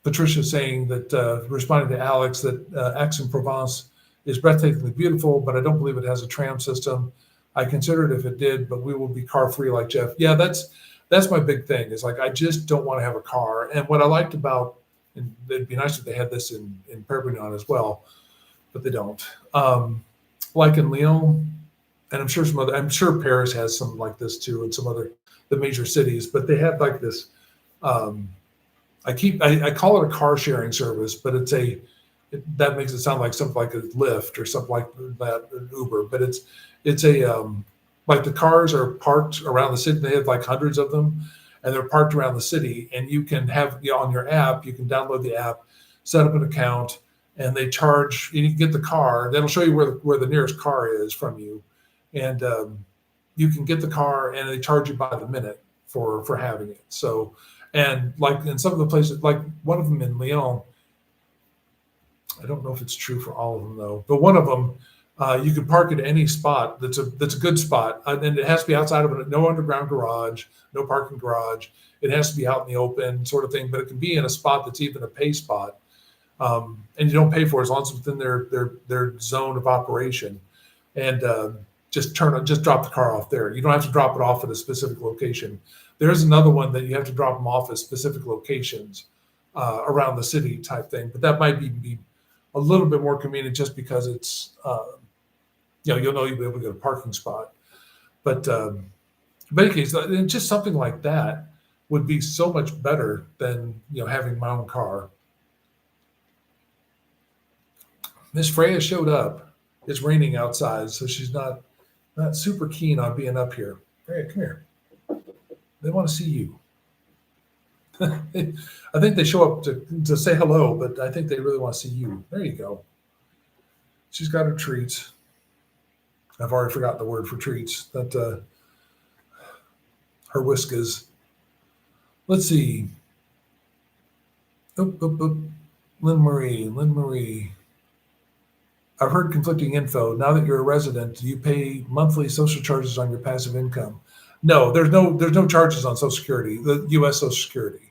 Patricia saying that, responding to Alex, that Aix-en-Provence is breathtakingly beautiful, but I don't believe it has a tram system. I considered if it did, but we will be car free like Jeff. Yeah, that's my big thing. Is like I just don't want to have a car. And what I liked about, and it'd be nice if they had this in Perpignan as well, but they don't. Like in Lyon, and I'm sure Paris has something like this too, and some other the major cities. But they have like this. I call it a car sharing service, but that makes it sound like something like a Lyft or something like that, an Uber. But it's like the cars are parked around the city. They have like hundreds of them, and they're parked around the city. And you can have on your app, you can download the app, set up an account, and they charge. You can get the car. That'll show you where the nearest car is from you, and you can get the car, and they charge you by the minute for having it. So. And like in some of the places, like one of them in Lyon, I don't know if it's true for all of them though, but one of them, you can park at any spot that's a good spot, and it has to be outside of no underground garage, no parking garage. It has to be out in the open, sort of thing. But it can be in a spot that's even a pay spot, and you don't pay for it as long as it's within their zone of operation. And just drop the car off there. You don't have to drop it off at a specific location. There's another one that you have to drop them off at specific locations around the city type thing, but that might be a little bit more convenient just because it's, you'll know you'll be able to get a parking spot. But in any case, just something like that would be so much better than having my own car. Miss Freya showed up. It's raining outside, so she's not super keen on being up here. Freya, come here. They want to see you. I think they show up to say hello, but I think they really want to see you. There you go. She's got her treats. I've already forgotten the word for treats. That her whiskas. Let's see. Lynn Marie. I've heard conflicting info. Now that you're a resident, do you pay monthly social charges on your passive income? No, there's no charges on Social Security, the U.S. Social Security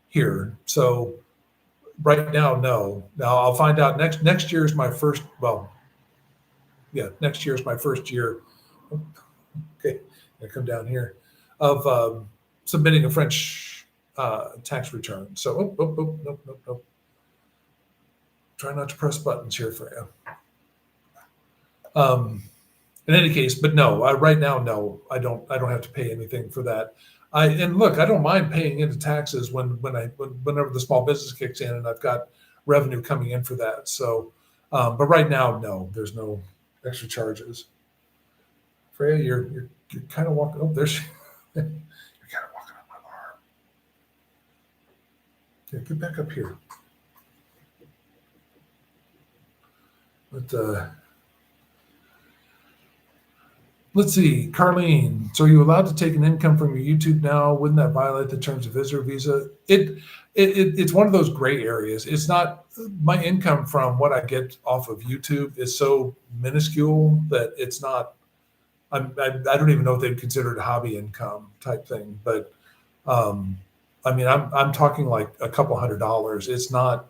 here. So right now, no. Now I'll find out next year is my first. Well, yeah, next year is my first year. Okay, I come down here of submitting a French tax return. So nope. Try not to press buttons here for you. In any case, but no, right now, no, I don't have to pay anything for that. And look, I don't mind paying into taxes whenever the small business kicks in and I've got revenue coming in for that. So, but right now, no, there's no extra charges. Freya, you're kind of walking. Oh, there's you're kind of walking on my arm. Yeah, get back up here. But let's see, Carlene. So are you allowed to take an income from your YouTube now? Wouldn't that violate the terms of visitor visa? It's one of those gray areas. It's not, my income from what I get off of YouTube is so minuscule that it's not. I don't even know if they'd consider it a hobby income type thing. But I mean, I'm talking like a couple $100. It's not,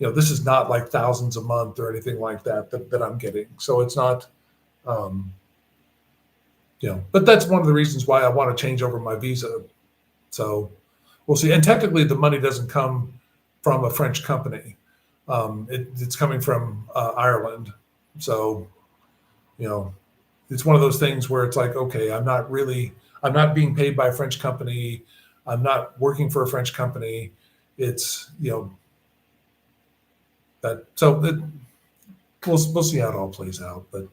this is not like thousands a month or anything like that I'm getting. So it's not. But that's one of the reasons why I want to change over my visa. So we'll see. And technically, the money doesn't come from a French company. It's coming from Ireland. So, it's one of those things where it's like, okay, I'm not being paid by a French company. I'm not working for a French company. It's, we'll see how it all plays out. But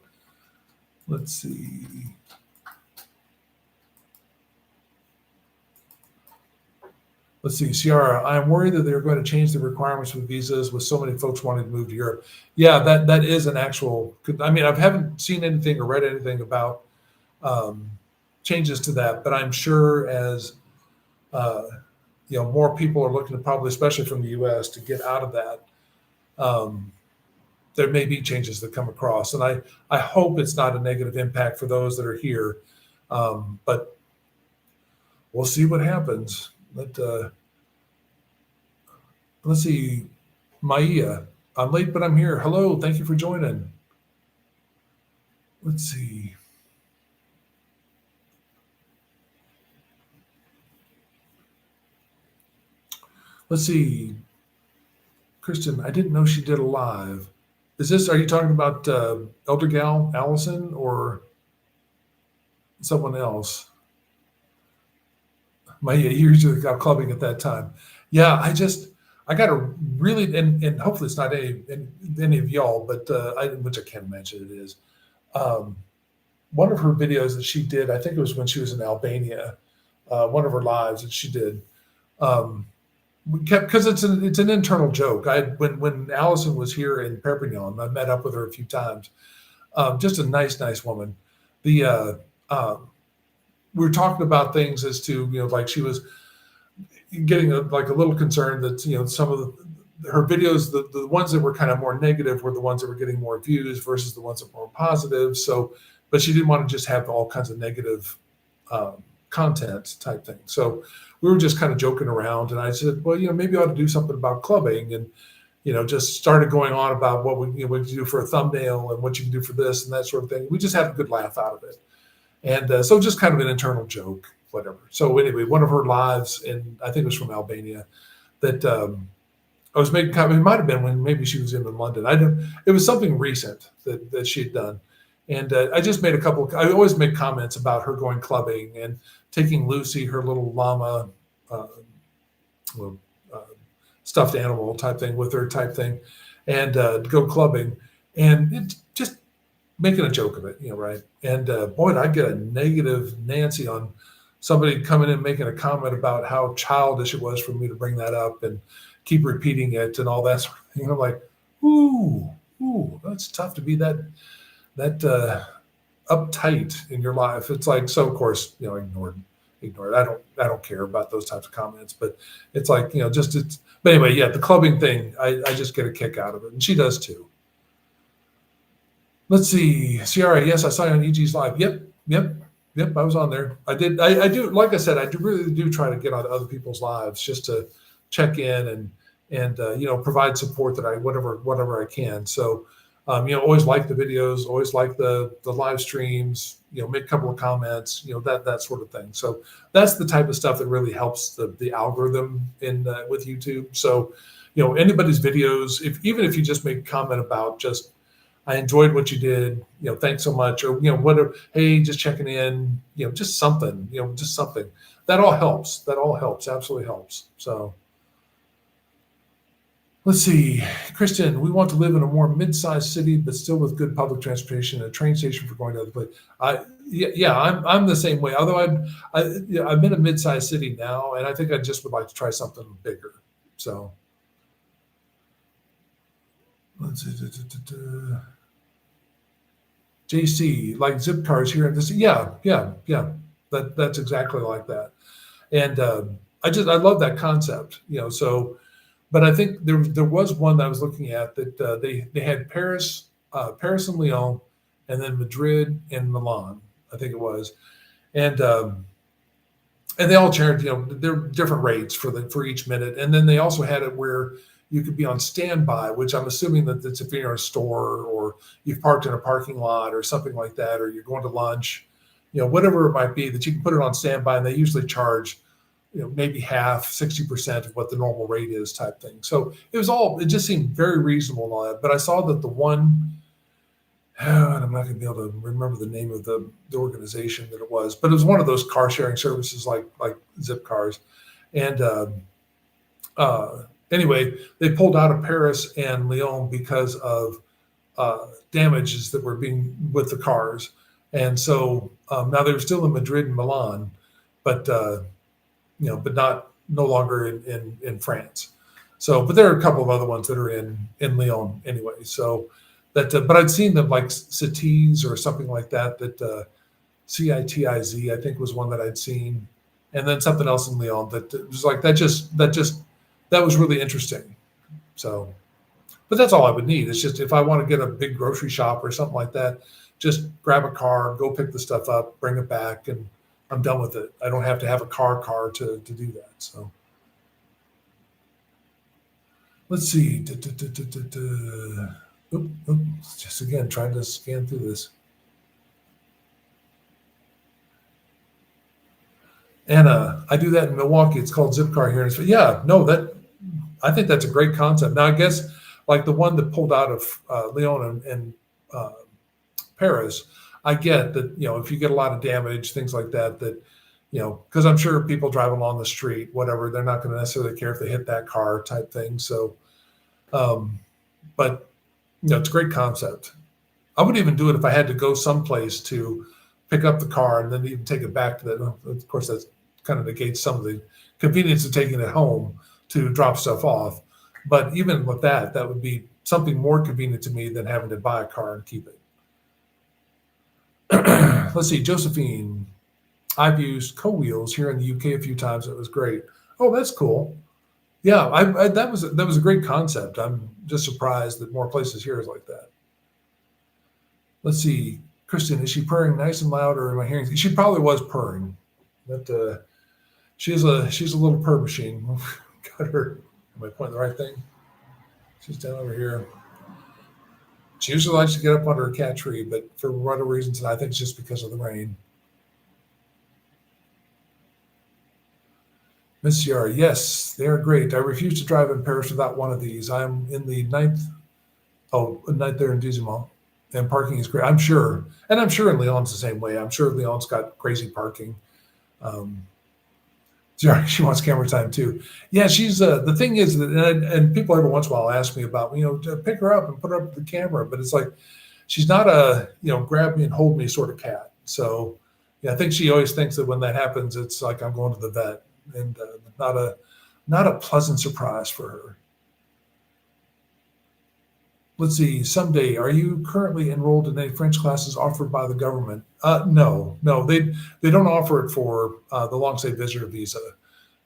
let's see. Let's see, Ciara, I'm worried that they're going to change the requirements for visas with so many folks wanting to move to Europe. Yeah, that is an actual, I haven't seen anything or read anything about changes to that, but I'm sure as, more people are looking to probably, especially from the US, to get out of that, there may be changes that come across. And I hope it's not a negative impact for those that are here, but we'll see what happens. Let's see, Maya, I'm late, but I'm here. Hello, thank you for joining. Let's see. Kristen, I didn't know she did a live. Are you talking about Elder Gal Allison or someone else? My years of clubbing at that time. Yeah, I got a really, and hopefully it's not any of y'all, but which I can't imagine it is. One of her videos that she did, I think it was when she was in Albania, one of her lives that she did, because it's an internal joke. When Allison was here in Perpignan, I met up with her a few times. Just a nice woman. We were talking about things as to, like she was getting a little concerned that, some of her videos, the ones that were kind of more negative were the ones that were getting more views versus the ones that were more positive. So, but she didn't want to just have all kinds of negative content type thing. So we were just kind of joking around, and I said, well, maybe I ought to do something about clubbing, and, just started going on about what we do for a thumbnail and what you can do for this and that sort of thing. We just had a good laugh out of it. And so just kind of an internal joke, whatever. So anyway, one of her lives, and I think it was from Albania, that I was making comment. It might have been when maybe she was in London. It was something recent that she had done. And I just made I always make comments about her going clubbing and taking Lucy, her little llama, stuffed animal type thing with her type thing, and go clubbing. And it just making a joke of it, right? And boy, did I get a negative Nancy on somebody coming in making a comment about how childish it was for me to bring that up and keep repeating it and all that sort of thing. And I'm like, ooh, that's tough to be that uptight in your life. It's like, so of course, ignore it. I don't care about those types of comments, but it's like, but anyway, yeah, the clubbing thing, I just get a kick out of it, and she does too. Let's see, Ciara, yes, I saw you on EG's live. Yep, I was on there. I do, like I said, I really do try to get on other people's lives just to check in and provide support that whatever I can. So, always like the videos, always like the live streams, make a couple of comments, that sort of thing. So that's the type of stuff that really helps the algorithm with YouTube. So, anybody's videos, even if you just make a comment about just, I enjoyed what you did, thanks so much, or, whatever, hey, just checking in, just something, just something. That all helps. That all helps. Absolutely helps. So let's see. Kristen, we want to live in a more mid-sized city, but still with good public transportation and a train station for going to other places. Yeah, I'm the same way. Although I'm in a mid-sized city now, and I think I just would like to try something bigger. So let's see. JC, like zip cars here in this. Yeah. That's exactly like that. And I love that concept. So, but I think there was one that I was looking at that they had Paris and Lyon, and then Madrid and Milan, I think it was, and they all charged, they're different rates for each minute, and then they also had it where you could be on standby, which I'm assuming that it's if you're in a store or you've parked in a parking lot or something like that, or you're going to lunch, whatever it might be, that you can put it on standby, and they usually charge, maybe half, 60% of what the normal rate is, type thing. So it just seemed very reasonable and all that. But I saw that the one, and I'm not going to be able to remember the name of the organization that it was, but it was one of those car sharing services like Zip Cars. And anyway, they pulled out of Paris and Lyon because of damages that were being with the cars. And so now they were still in Madrid and Milan, but but no longer in France. So, but there are a couple of other ones that are in Lyon anyway. So that, but I'd seen them like Cities or something like that. CITIZ, I think, was one that I'd seen, and then something else in Lyon that was like that was really interesting. So, but that's all I would need. It's just if I want to get a big grocery shop or something like that, just grab a car, go pick the stuff up, bring it back, and I'm done with it. I don't have to have a car to do that. So let's see. Just again, trying to scan through this. Anna, I do that in Milwaukee. It's called Zipcar here. Yeah, no, I think that's a great concept. Now, I guess like the one that pulled out of Lyon and Paris, I get that, if you get a lot of damage, things like that, because I'm sure people drive along the street, whatever, they're not going to necessarily care if they hit that car type thing. So, but, it's a great concept. I would even do it if I had to go someplace to pick up the car and then even take it back to that. Of course, that kind of negates some of the convenience of taking it home to drop stuff off. But even with that would be something more convenient to me than having to buy a car and keep it. Let's see, Josephine. I've used co-wheels here in the UK a few times. It was great. Oh, that's cool. Yeah, that was a great concept. I'm just surprised that more places here is like that. Let's see, Kristen, is she purring nice and loud, or am I hearing? She probably was purring. But she's a little purr machine. Got her. Am I pointing the right thing? She's down over here. She usually likes to get up under a cat tree, but for whatever reasons, and I think it's just because of the rain. Miss Ciara, yes, they are great. I refuse to drive in Paris without one of these. I'm in the ninth there in Dizemont, and parking is great. I'm sure. And I'm sure in Lyon's the same way. I'm sure Lyon's got crazy parking. She wants camera time too. Yeah, she's the thing is that, and people every once in a while ask me about, to pick her up and put her up the camera, but it's like she's not a grab me and hold me sort of cat. So yeah, I think she always thinks that when that happens, it's like I'm going to the vet, and not a pleasant surprise for her. Let's see. Someday, are you currently enrolled in any French classes offered by the government? No, they don't offer it for the long stay visitor visa.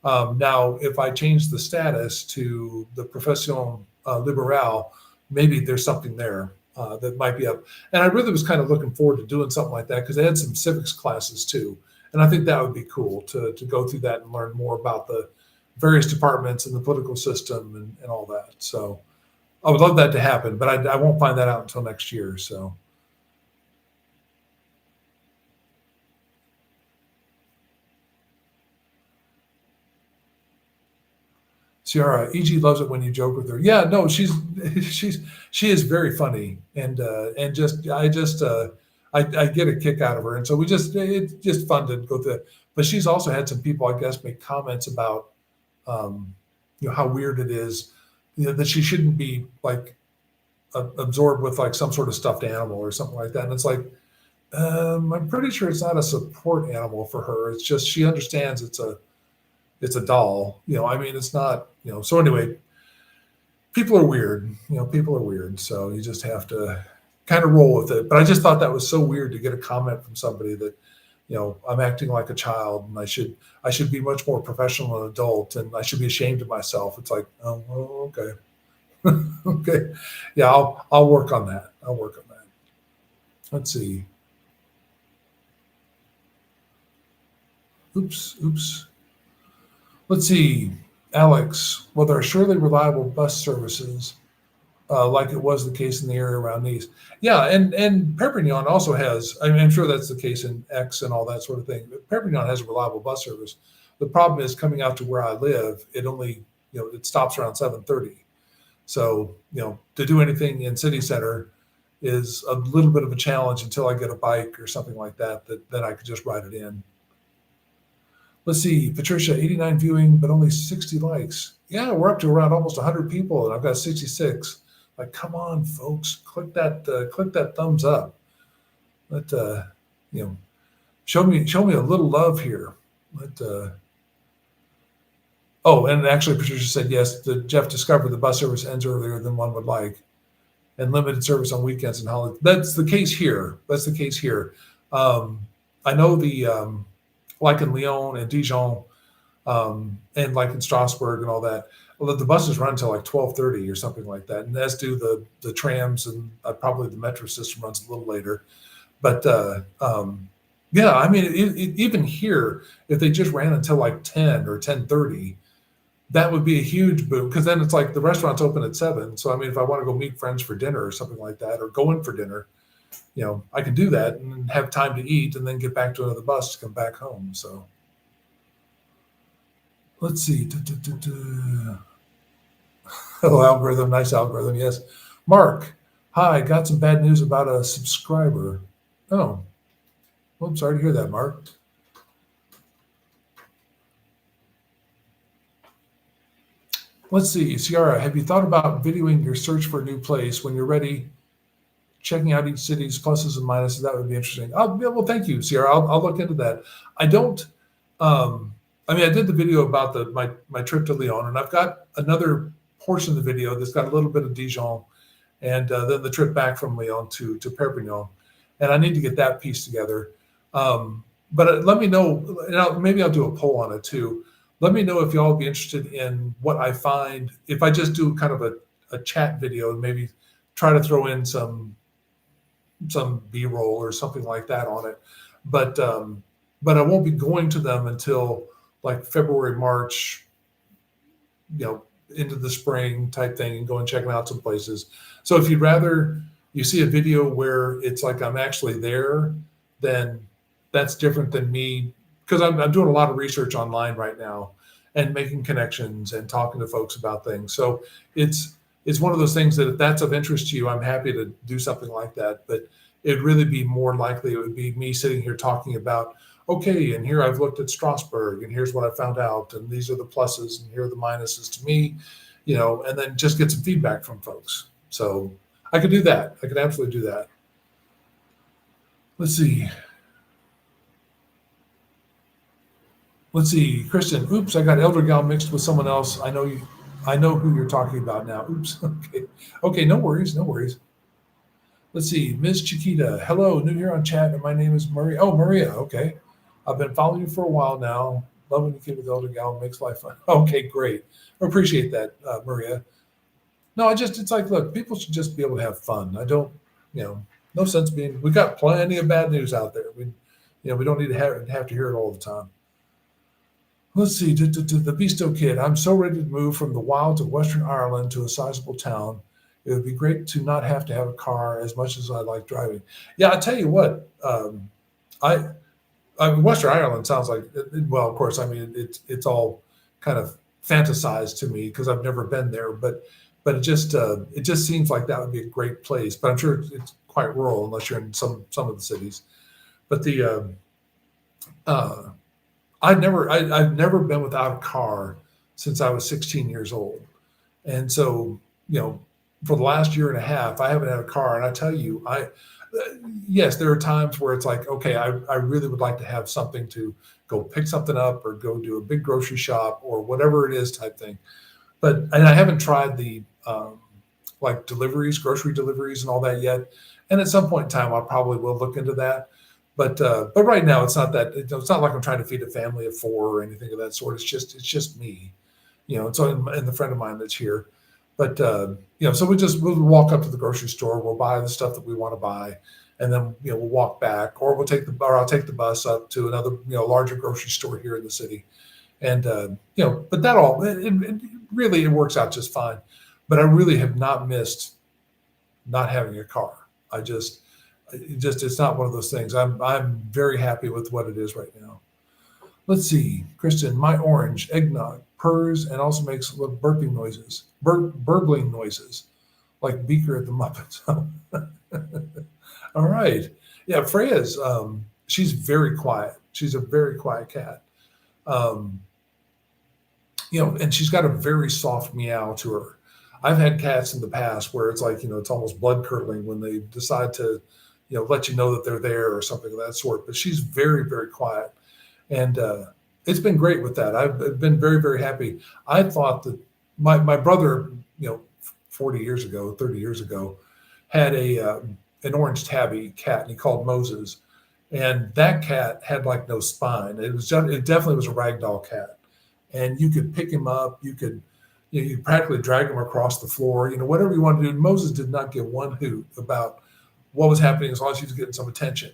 Now, if I change the status to the Profession Libérale, maybe there's something there that might be up. And I really was kind of looking forward to doing something like that because they had some civics classes too, and I think that would be cool to go through that and learn more about the various departments and the political system and all that. So I would love that to happen, but I won't find that out until next year. So. Ciara, EG loves it when you joke with her. Yeah, no, she is very funny, and I get a kick out of her, and so it's just fun to go through. But she's also had some people, I guess, make comments about um, how weird it is, that she shouldn't be like absorbed with like some sort of stuffed animal or something like that. And it's like, I'm pretty sure it's not a support animal for her. It's just she understands it's a doll. I mean, it's not. So anyway, people are weird. People are weird. So you just have to kind of roll with it. But I just thought that was so weird to get a comment from somebody that, I'm acting like a child, and I should be much more professional and adult, and I should be ashamed of myself. It's like, oh, well, okay. Okay. Yeah, I'll work on that. I'll work on that. Let's see. Oops. Let's see. Alex, well, there are surely reliable bus services, like it was the case in the area around Nice. Yeah, and Perpignan also has, I mean, I'm sure that's the case in X and all that sort of thing, but Perpignan has a reliable bus service. The problem is coming out to where I live, it only, it stops around 7:30. So, to do anything in city center is a little bit of a challenge until I get a bike or something like that, then I could just ride it in. Let's see, Patricia, 89 viewing, but only 60 likes. Yeah, we're up to around almost 100 people, and I've got 66. Like, come on, folks, click that thumbs up. Let show me a little love here. Oh, and actually, Patricia said yes. Jeff discovered the bus service ends earlier than one would like, and limited service on weekends and holidays. That's the case here. I know like in Lyon and Dijon, and like in Strasbourg and all that. Well, the buses run until like 12:30 or something like that, and as do the trams, and probably the metro system runs a little later. But yeah, I mean, even here, if they just ran until like 10 or 10:30, that would be a huge boom, because then it's like the restaurant's open at 7. So I mean, if I want to go meet friends for dinner or something like that, or go in for dinner, I can do that and have time to eat and then get back to another bus to come back home. So let's see. Oh, algorithm, nice algorithm. Yes. Mark, hi, got some bad news about a subscriber. Oh, well, I'm sorry to hear that, Mark. Let's see. Ciara, have you thought about videoing your search for a new place when you're ready? Checking out each city's pluses and minuses, that would be interesting. Yeah, well, thank you, Ciara. I'll look into that. I don't. I mean, I did the video about my trip to Lyon, and I've got another portion of the video that's got a little bit of Dijon, and then the trip back from Lyon to Perpignan, and I need to get that piece together. But let me know, and maybe I'll do a poll on it too. Let me know if y'all be interested in what I find. If I just do kind of a chat video and maybe try to throw in some B-roll or something like that on it, but I won't be going to them until like February, March, into the spring type thing, and going checking out some places. So if you'd rather you see a video where it's like I'm actually there, then that's different than me, because I'm doing a lot of research online right now and making connections and talking to folks about things. So it's one of those things that if that's of interest to you, I'm happy to do something like that. But it'd really be more likely it would be me sitting here talking about, okay, and here I've looked at Strasbourg, and here's what I found out, and these are the pluses, and here are the minuses to me, and then just get some feedback from folks. So I could do that. I could absolutely do that. Let's see, Kristen. Oops, I got Elder Gal mixed with someone else. I know who you're talking about now. Oops. Okay. No worries. Let's see, Ms. Chiquita. Hello, new here on chat, and my name is Maria. Oh, Maria. Okay. I've been following you for a while now. Loving the kid with Elder Gal makes life fun. Okay, great. I appreciate that, Maria. No, it's like, look, people should just be able to have fun. I don't, no sense being. We got plenty of bad news out there. We don't need to have to hear it all the time. Let's see, the Beasto Kid. I'm so ready to move from the wilds of Western Ireland to a sizable town. It would be great to not have to have a car as much as I like driving. Yeah, I tell you what, I mean, Western Ireland sounds like, well, of course, I mean, it's all kind of fantasized to me because I've never been there, but it just seems like that would be a great place. But I'm sure it's quite rural unless you're in some of the cities. But uh, I've never been without a car since I was 16 years old, and so for the last year and a half, I haven't had a car. And I tell you, yes, there are times where it's like, okay, I really would like to have something to go pick something up or go do a big grocery shop or whatever it is type thing. And I haven't tried the like deliveries, grocery deliveries, and all that yet. And at some point in time, I probably will look into that. But right now, it's not that. It's not like I'm trying to feed a family of 4 or anything of that sort. It's just me, And so and the friend of mine that's here. But so we'll walk up to the grocery store. We'll buy the stuff that we want to buy, and then we'll walk back, or I'll take the bus up to another larger grocery store here in the city. And but that all it really works out just fine. But I really have not missed not having a car. It's not one of those things. I'm very happy with what it is right now. Let's see, Kristen, my orange eggnog purrs and also makes burping noises, burbling noises, like Beaker at the Muppets. All right, yeah, Freya's she's very quiet. She's a very quiet cat. And she's got a very soft meow to her. I've had cats in the past where it's like, it's almost blood curdling when they decide to, let you know that they're there or something of that sort. But she's very, very quiet. And it's been great with that. I've been very, very happy. I thought that my brother, 30 years ago, had an orange tabby cat, and he called Moses. And that cat had like no spine. It definitely was a ragdoll cat. And you could pick him up. You could practically drag him across the floor. Whatever you want to do. Moses did not give one hoot about what was happening as long as he was getting some attention.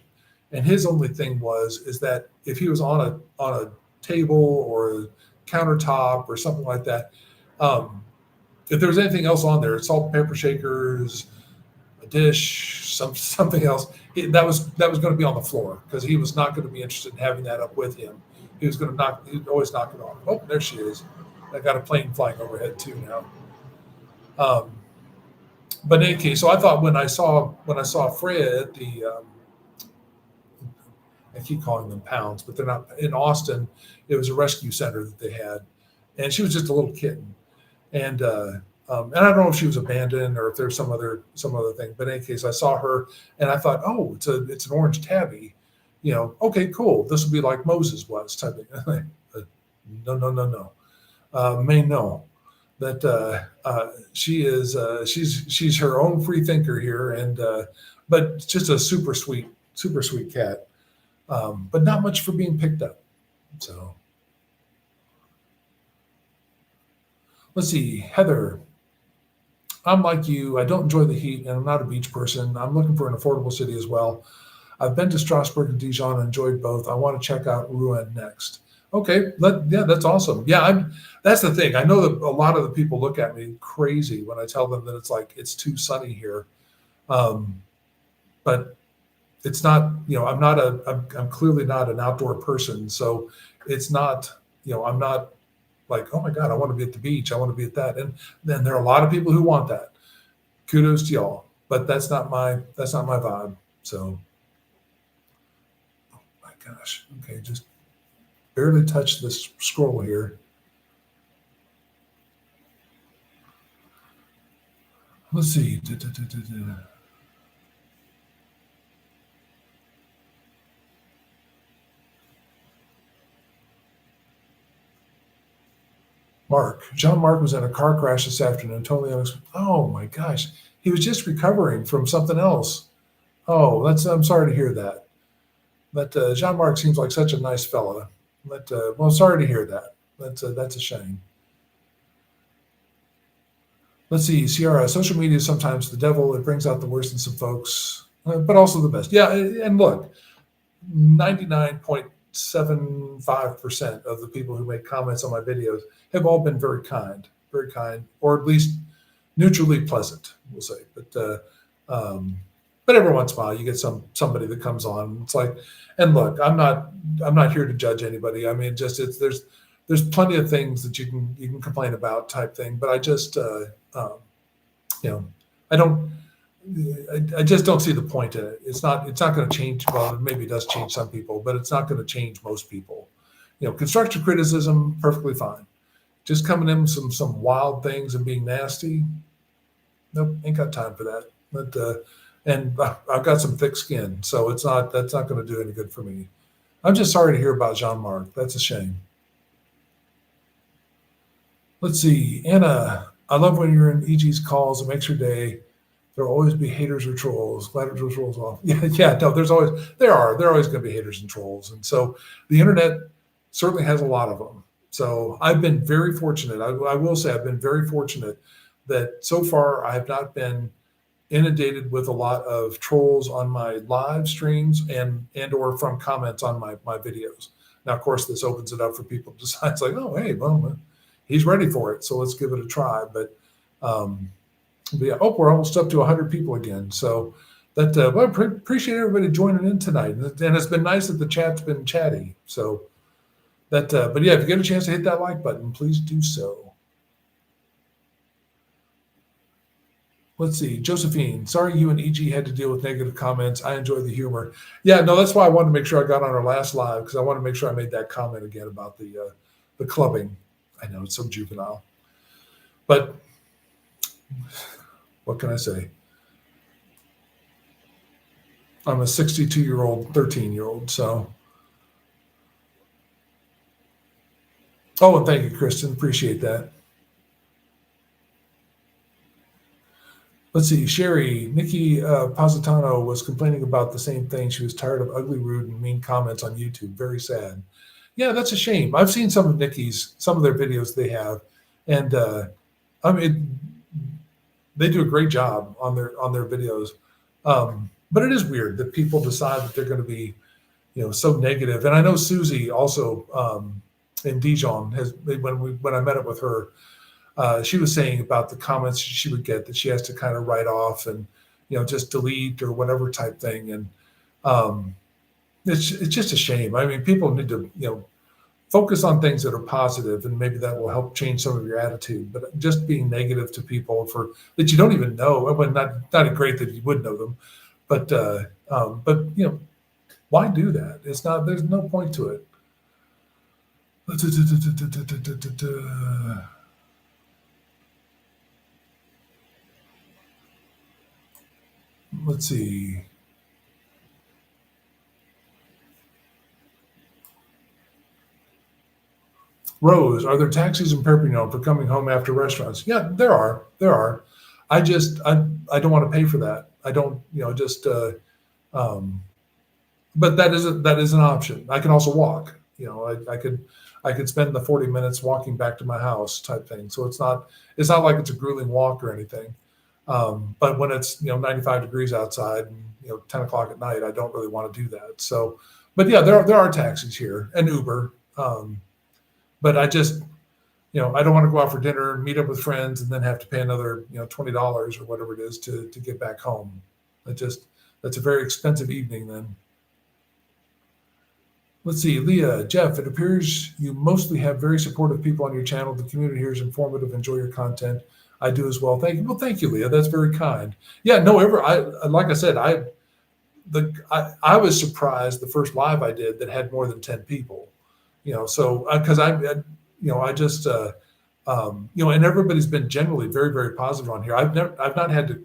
And his only thing is that if he was on a table or a countertop or something like that, if there was anything else on there, salt and pepper shakers, a dish, something else, that was going to be on the floor because he was not going to be interested in having that up with him. He'd always knock it off. Oh, there she is. I got a plane flying overhead too now. But in any case, so I thought when I saw Freya at the, I keep calling them pounds, but they're not, in Austin. It was a rescue center that they had, and she was just a little kitten, and I don't know if she was abandoned or if there's some other thing. But in any case, I saw her, and I thought, oh, it's an orange tabby. Okay, cool. This will be like Moses was type thing. No. May know that she's her own free thinker here, and but just a super sweet cat, but not much for being picked up. So let's see, Heather. I'm like you. I don't enjoy the heat, and I'm not a beach person. I'm looking for an affordable city as well. I've been to Strasbourg and Dijon and enjoyed both. I want to check out Rouen next. Okay, that's awesome. Yeah, that's the thing. I know that a lot of the people look at me crazy when I tell them that it's like it's too sunny here, but it's not. I'm clearly not an outdoor person, so it's not. I'm not like, oh my God, I want to be at the beach. I want to be at that, and then there are a lot of people who want that. Kudos to y'all, but that's not my vibe. So, oh my gosh. Okay, just barely touch this scroll here. Let's see. Jean-Marc was in a car crash this afternoon, totally unexpected. Oh my gosh. He was just recovering from something else. Oh, I'm sorry to hear that. But Jean-Marc seems like such a nice fella. But well, sorry to hear that. That's a shame. Let's see, Sierra. Social media is sometimes the devil. It brings out the worst in some folks, but also the best. Yeah, and look, 99.75% of the people who make comments on my videos have all been very kind, or at least neutrally pleasant, we'll say. But every once in a while, you get somebody that comes on. It's like, and look, I'm not here to judge anybody. I mean, there's there's plenty of things that you can complain about type thing, but I just you know, I don't. I just don't see the point in it. It's not going to change. Well, maybe it does change some people, but it's not going to change most people. Constructive criticism, perfectly fine. Just coming in with some wild things and being nasty, nope, ain't got time for that. But and I've got some thick skin, so that's not going to do any good for me. I'm just sorry to hear about Jean-Marc. That's a shame. Let's see, Anna. I love when you're in EG's calls. It makes your day. There'll always be haters or trolls. Glad it rolls off. Yeah. No, there are always going to be haters and trolls, and so the internet certainly has a lot of them. So I've been very fortunate. I will say I've been very fortunate that so far I have not been inundated with a lot of trolls on my live streams and or from comments on my videos. Now, of course, this opens it up for people to decide. It's like, oh, hey, well, he's ready for it, so let's give it a try. But yeah, we're almost up to 100 people again. So that well, I appreciate everybody joining in tonight, and it's been nice that the chat's been chatty. So that, but yeah, if you get a chance to hit that like button, please do so. Let's see, Josephine. Sorry, you and EG had to deal with negative comments. I enjoy the humor. Yeah, no, that's why I wanted to make sure I got on our last live, because I want to make sure I made that comment again about the clubbing. I know it's so juvenile, but what can I say? I'm a 62-year-old, 13-year-old, so. Oh, and thank you, Kristen. Appreciate that. Let's see, Sherry, Nikki Positano was complaining about the same thing. She was tired of ugly, rude, and mean comments on YouTube. Very sad. Yeah, that's a shame. I've seen some of their videos they have, and I mean, they do a great job on their videos. But it is weird that people decide that they're going to be, so negative. And I know Susie also in Dijon when I met up with her, she was saying about the comments she would get that she has to kind of write off and, just delete or whatever type thing. And it's just a shame. I mean, people need to, focus on things that are positive, and maybe that will help change some of your attitude. But just being negative to people that you don't even know, well, not great that you would know them, but why do that? There's no point to it. Let's see. Rose, are there taxis in Perpignan for coming home after restaurants? Yeah, there are. I don't want to pay for that. I don't, but that is an option. I can also walk. I could spend the 40 minutes walking back to my house type thing. So it's not like it's a grueling walk or anything. But when it's 95 degrees outside and 10 o'clock at night, I don't really want to do that. So, but yeah, there are taxis here and Uber. But I just, I don't want to go out for dinner and meet up with friends and then have to pay another, $20 or whatever it is to get back home. That's a very expensive evening then. Let's see, Leah, Jeff, it appears you mostly have very supportive people on your channel. The community here is informative. Enjoy your content. I do as well. Thank you. Well, thank you, Leah. That's very kind. Yeah, no, like I said, I was surprised the first live I did that had more than 10 people. So because I just, and everybody's been generally very, very positive on here. I've not had to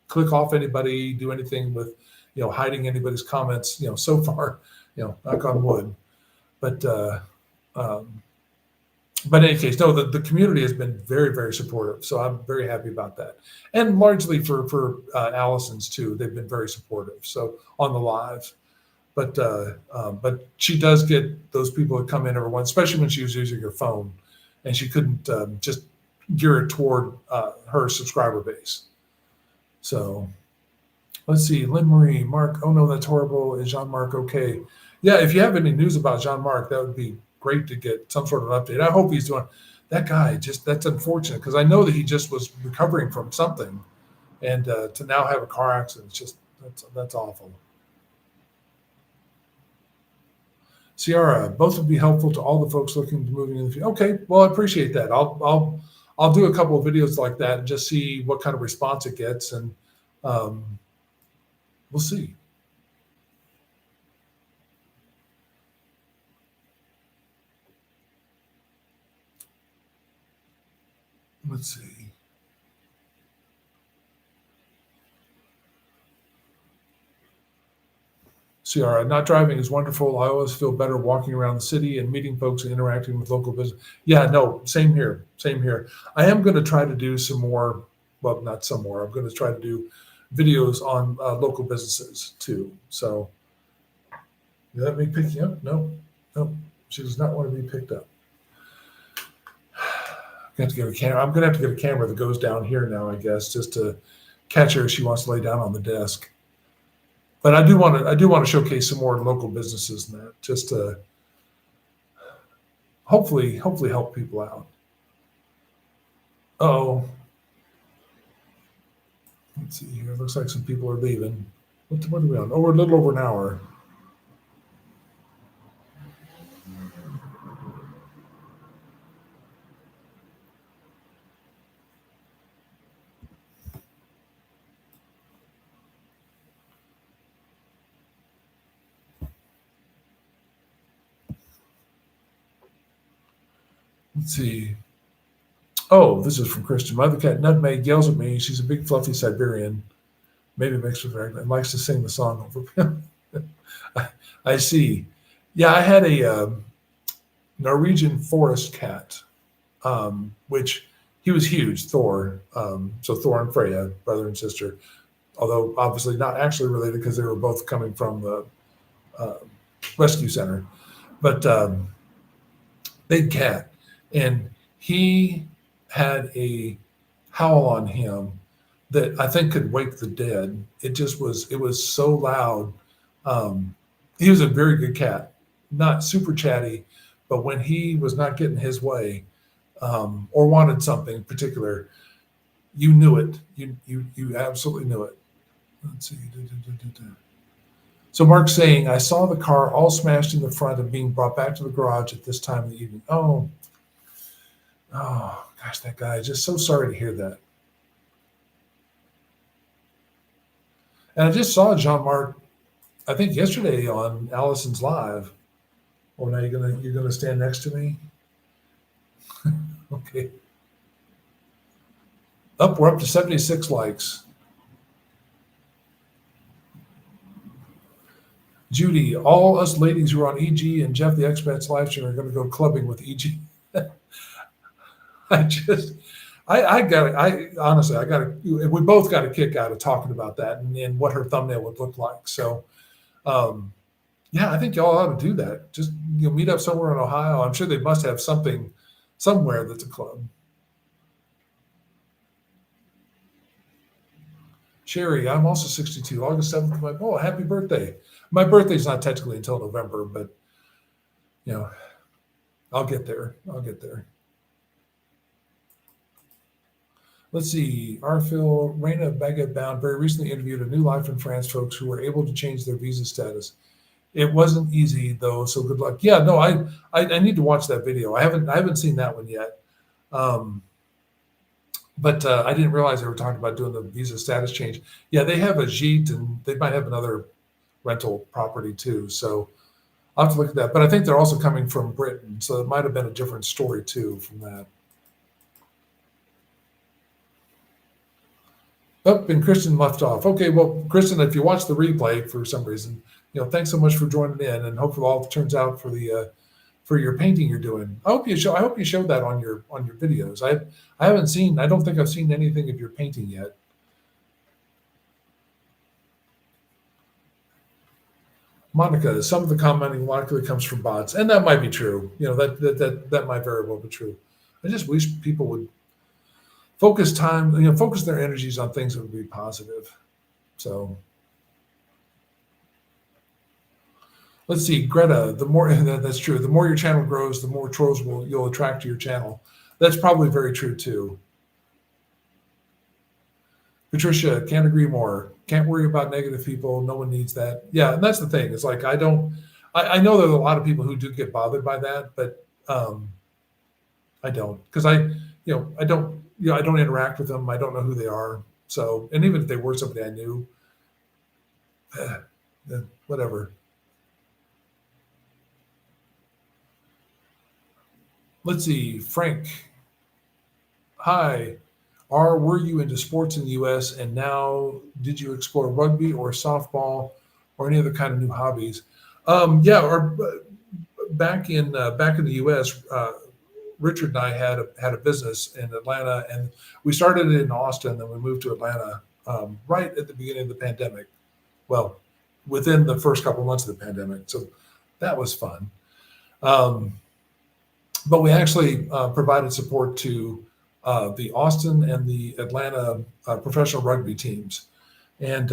click off anybody, do anything with, hiding anybody's comments, so far, knock on wood. But in any case, no, the community has been very, very supportive. So I'm very happy about that. And largely for Allison's too, they've been very supportive. So on the live. But she does get those people that come in every once, especially when she was using her phone, and she couldn't just gear it toward her subscriber base. So let's see, Lynn Marie, Mark. Oh no, that's horrible. Is Jean-Marc okay? Yeah, if you have any news about Jean-Marc, that would be great to get some sort of update. I hope he's doing. That guy that's unfortunate because I know that he just was recovering from something, and to now have a car accident, that's awful. Ciara, both would be helpful to all the folks looking to moving in the future. Okay, well, I appreciate that. I'll do a couple of videos like that and just see what kind of response it gets, and we'll see. Let's see. Ciara, not driving is wonderful. I always feel better walking around the city and meeting folks and interacting with local business. Yeah, no, same here. Same here. I am going to try to do some more, well, not some more. I'm going to try to do videos on local businesses too. So, you let me pick you up? No, no, she does not want to be picked up. I'm going to get a camera. I'm going to have to get a camera that goes down here now, I guess, just to catch her if she wants to lay down on the desk. But I do want to showcase some more local businesses in that, just to hopefully help people out. Oh, let's see here. It looks like some people are leaving. What are we on? Oh, we're a little over an hour. Let's see. Oh, this is from Christian. My other cat, Nutmeg, yells at me. She's a big, fluffy Siberian, maybe mixed with raglan, and likes to sing the song over. I see. Yeah, I had a Norwegian forest cat, which he was huge, Thor. So Thor and Freya, brother and sister, although obviously not actually related because they were both coming from the rescue center. But big cat. And he had a howl on him that I think could wake the dead. It was so loud. He was a very good cat, not super chatty, but when he was not getting his way or wanted something particular, you knew it. You absolutely knew it. Let's see. So Mark's saying, I saw the car all smashed in the front and being brought back to the garage at this time of the evening. Oh, gosh, that guy. Just so sorry to hear that. And I just saw Jean-Marc, I think yesterday on Allison's Live. Oh, now you're gonna stand next to me? Okay. We're up to 76 likes. Judy, all us ladies who are on EG and Jeff the Expat's live stream are going to go clubbing with EG. We both got a kick out of talking about that and what her thumbnail would look like. So, yeah, I think y'all ought to do that. Just meet up somewhere in Ohio. I'm sure they must have something somewhere that's a club. Sherry, I'm also 62. August 7th. Happy birthday. My birthday's not technically until November, but I'll get there. Let's see. Arphil, Reina Baguette Bound very recently interviewed a new life in France folks who were able to change their visa status. It wasn't easy though, so good luck. Yeah, no, I need to watch that video. I haven't seen that one yet. But I didn't realize they were talking about doing the visa status change. Yeah, they have a Gite and they might have another rental property too. So I'll have to look at that. But I think they're also coming from Britain. So it might have been a different story too from that. And Kristen left off. Okay, well, Kristen, if you watch the replay for some reason, thanks so much for joining in, and hopefully all turns out for the for your painting you're doing. I hope you showed that on your videos. I haven't seen. I don't think I've seen anything of your painting yet. Monica, some of the commenting likely comes from bots, and that might be true. That might very well be true. I just wish people would focus their energies on things that would be positive. So let's see, Greta, that's true. The more your channel grows, the more trolls you'll attract to your channel. That's probably very true too. Patricia, can't agree more. Can't worry about negative people. No one needs that. Yeah, and that's the thing. It's like I don't I know there's a lot of people who do get bothered by that, but I don't, because I don't interact with them. I don't know who they are. So, and even if they were somebody I knew, whatever. Let's see, Frank. Hi. Were you into sports in the U.S. and now did you explore rugby or softball or any other kind of new hobbies? Yeah, or back in the U.S., Richard and I had a business in Atlanta, and we started it in Austin, then we moved to Atlanta right at the beginning of the pandemic. Well, within the first couple of months of the pandemic, so that was fun. Um, but we actually provided support to the Austin and the Atlanta professional rugby teams, and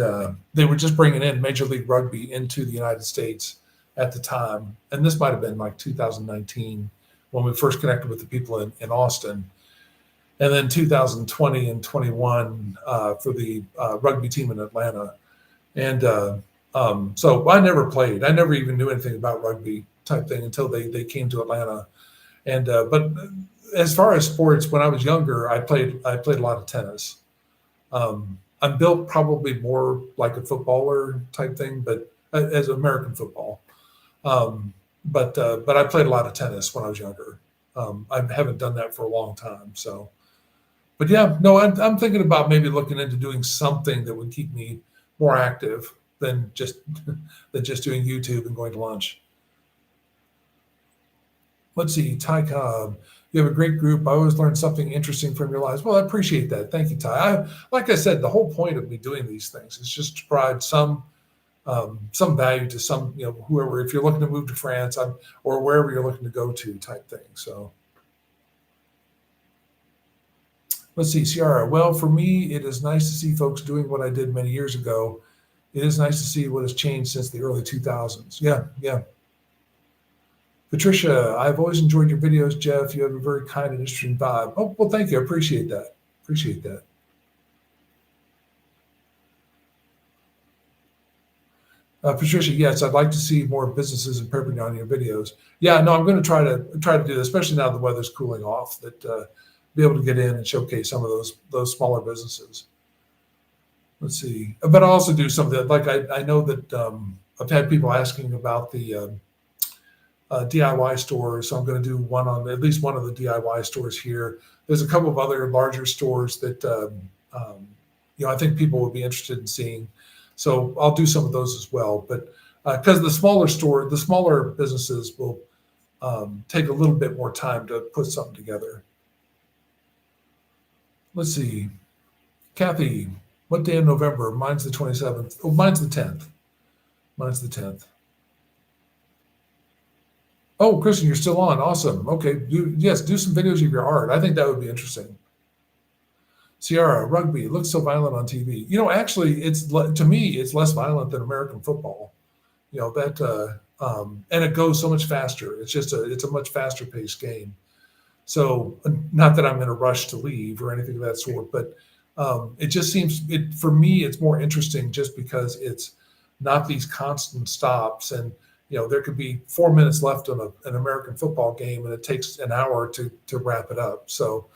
they were just bringing in Major League Rugby into the United States at the time, and this might have been like 2019 when we first connected with the people in Austin, and then 2020 and 21 for the rugby team in Atlanta. And so I never played. I never even knew anything about rugby type thing until they came to Atlanta. And but as far as sports, when I was younger, I played a lot of tennis. I'm built probably more like a footballer type thing, but as American football. But I played a lot of tennis when I was younger. I haven't done that for a long time. So, but yeah, no, I'm thinking about maybe looking into doing something that would keep me more active than just than just doing YouTube and going to lunch. Let's see, Ty Cobb. You have a great group. I always learn something interesting from your lives. Well, I appreciate that. Thank you, Ty. Like I said, the whole point of me doing these things is just to provide some value to some, whoever, if you're looking to move to France or wherever you're looking to go to type thing. So let's see, Ciara. Well, for me, it is nice to see folks doing what I did many years ago. It is nice to see what has changed since the early 2000s. Yeah, yeah. Patricia, I've always enjoyed your videos, Jeff. You have a very kind and interesting vibe. Oh, well, thank you. I appreciate that. Appreciate that. Patricia, yes, I'd like to see more businesses in Perpignan in your videos. Yeah, no, I'm going to try to do that, especially now the weather's cooling off. That be able to get in and showcase some of those smaller businesses. Let's see, but I also do some of that. Like I know that I've had people asking about the DIY stores, so I'm going to do one on at least one of the DIY stores here. There's a couple of other larger stores that I think people would be interested in seeing. So I'll do some of those as well. But because the smaller businesses will take a little bit more time to put something together. Let's see, Kathy, what day in November? Mine's the 27th. Oh, mine's the 10th. Mine's the 10th. Oh, Kristen, you're still on. Awesome. Okay. Do some videos of your art. I think that would be interesting. Ciara, rugby, it looks so violent on TV. Actually, to me, it's less violent than American football. And it goes so much faster. It's a much faster paced game. So, not that I'm in a rush to leave or anything of that sort, but it just seems for me, it's more interesting just because it's not these constant stops. And there could be 4 minutes left on an American football game, and it takes an hour to wrap it up. So,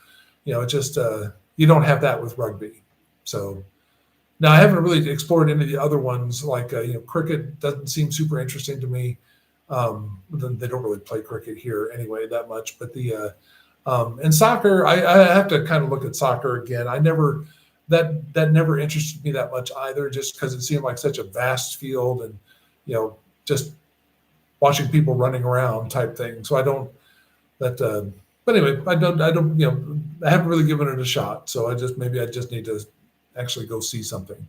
you don't have that with rugby. So now I haven't really explored any of the other ones, like cricket doesn't seem super interesting to me. They don't really play cricket here anyway that much, but and soccer, I have to kind of look at soccer again. That never interested me that much either, just because it seemed like such a vast field and just watching people running around type thing. So I don't but anyway, I haven't really given it a shot. So I just need to actually go see something.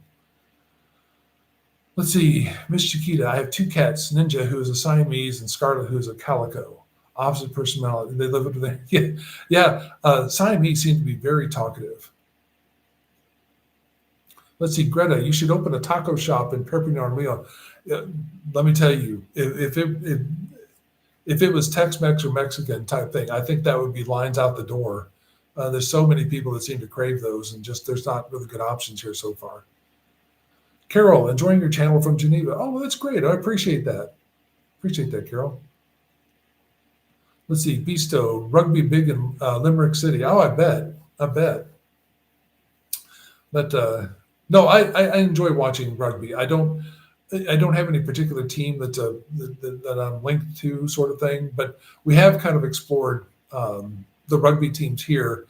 Let's see, Miss Chiquita. I have two cats, Ninja, who is a Siamese, and Scarlet, who is a calico. Opposite personality. They live over there. Yeah. Siamese seem to be very talkative. Let's see, Greta. You should open a taco shop in Perpignan, Leon. Let me tell you, if it was Tex-Mex or Mexican type thing, I think that would be lines out the door. There's so many people that seem to crave those, and just there's not really good options here so far. Carol, enjoying your channel from Geneva. Oh, well, that's great. I appreciate that. Appreciate that, Carol. Let's see, Beasto, rugby big in Limerick City. Oh, I bet. But no, I enjoy watching rugby. I don't have any particular team that I'm linked to, sort of thing. But we have kind of explored the rugby teams here,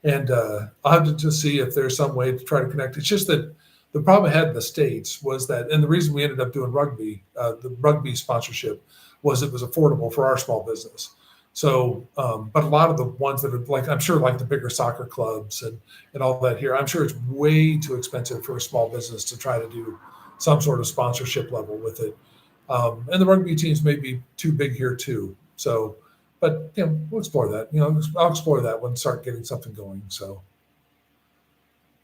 and I'll have to just see if there's some way to try to connect. It's just that the problem I had in the States was that, and the reason we ended up doing rugby, the rugby sponsorship, was it was affordable for our small business. So, but a lot of the ones that are like, I'm sure like the bigger soccer clubs and all that here, I'm sure it's way too expensive for a small business to try to do some sort of sponsorship level with it. And the rugby teams may be too big here too. So, but we'll explore that. I'll explore that when start getting something going. So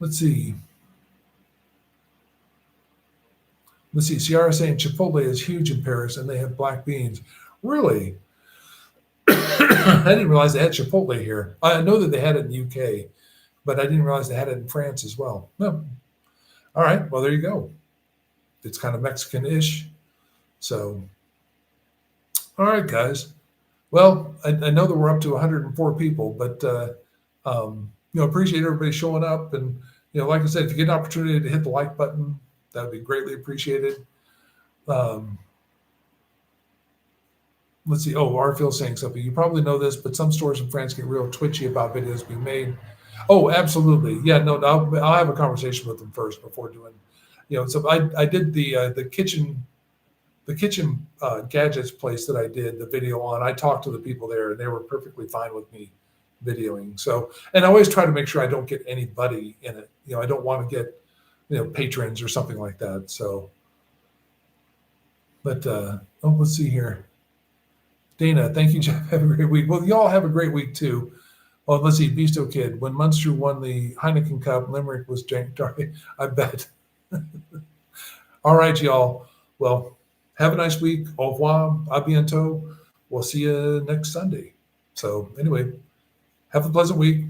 let's see. Ciara saying Chipotle is huge in Paris and they have black beans. Really? I didn't realize they had Chipotle here. I know that they had it in the UK, but I didn't realize they had it in France as well. No. All right. Well, there you go. It's kind of Mexican-ish. So, all right, guys. Well, I know that we're up to 104 people, but appreciate everybody showing up. And like I said, if you get an opportunity to hit the like button, that would be greatly appreciated. Let's see. Oh, Arfield's saying something. You probably know this, but some stores in France get real twitchy about videos being made. Oh, absolutely. Yeah, no, I'll have a conversation with them first before doing. So I did the kitchen gadgets place that I did the video on. I talked to the people there, and they were perfectly fine with me videoing. So, and I always try to make sure I don't get anybody in it. I don't want to get patrons or something like that. So, but let's see here. Dana, thank you, Jeff. Have a great week. Well, y'all have a great week too. Well, let's see, Beasto Kid. When Munster won the Heineken Cup, Limerick was Jank Darby. I bet. All right, y'all. Well, have a nice week. Au revoir. A bientôt. We'll see you next Sunday. So anyway, have a pleasant week.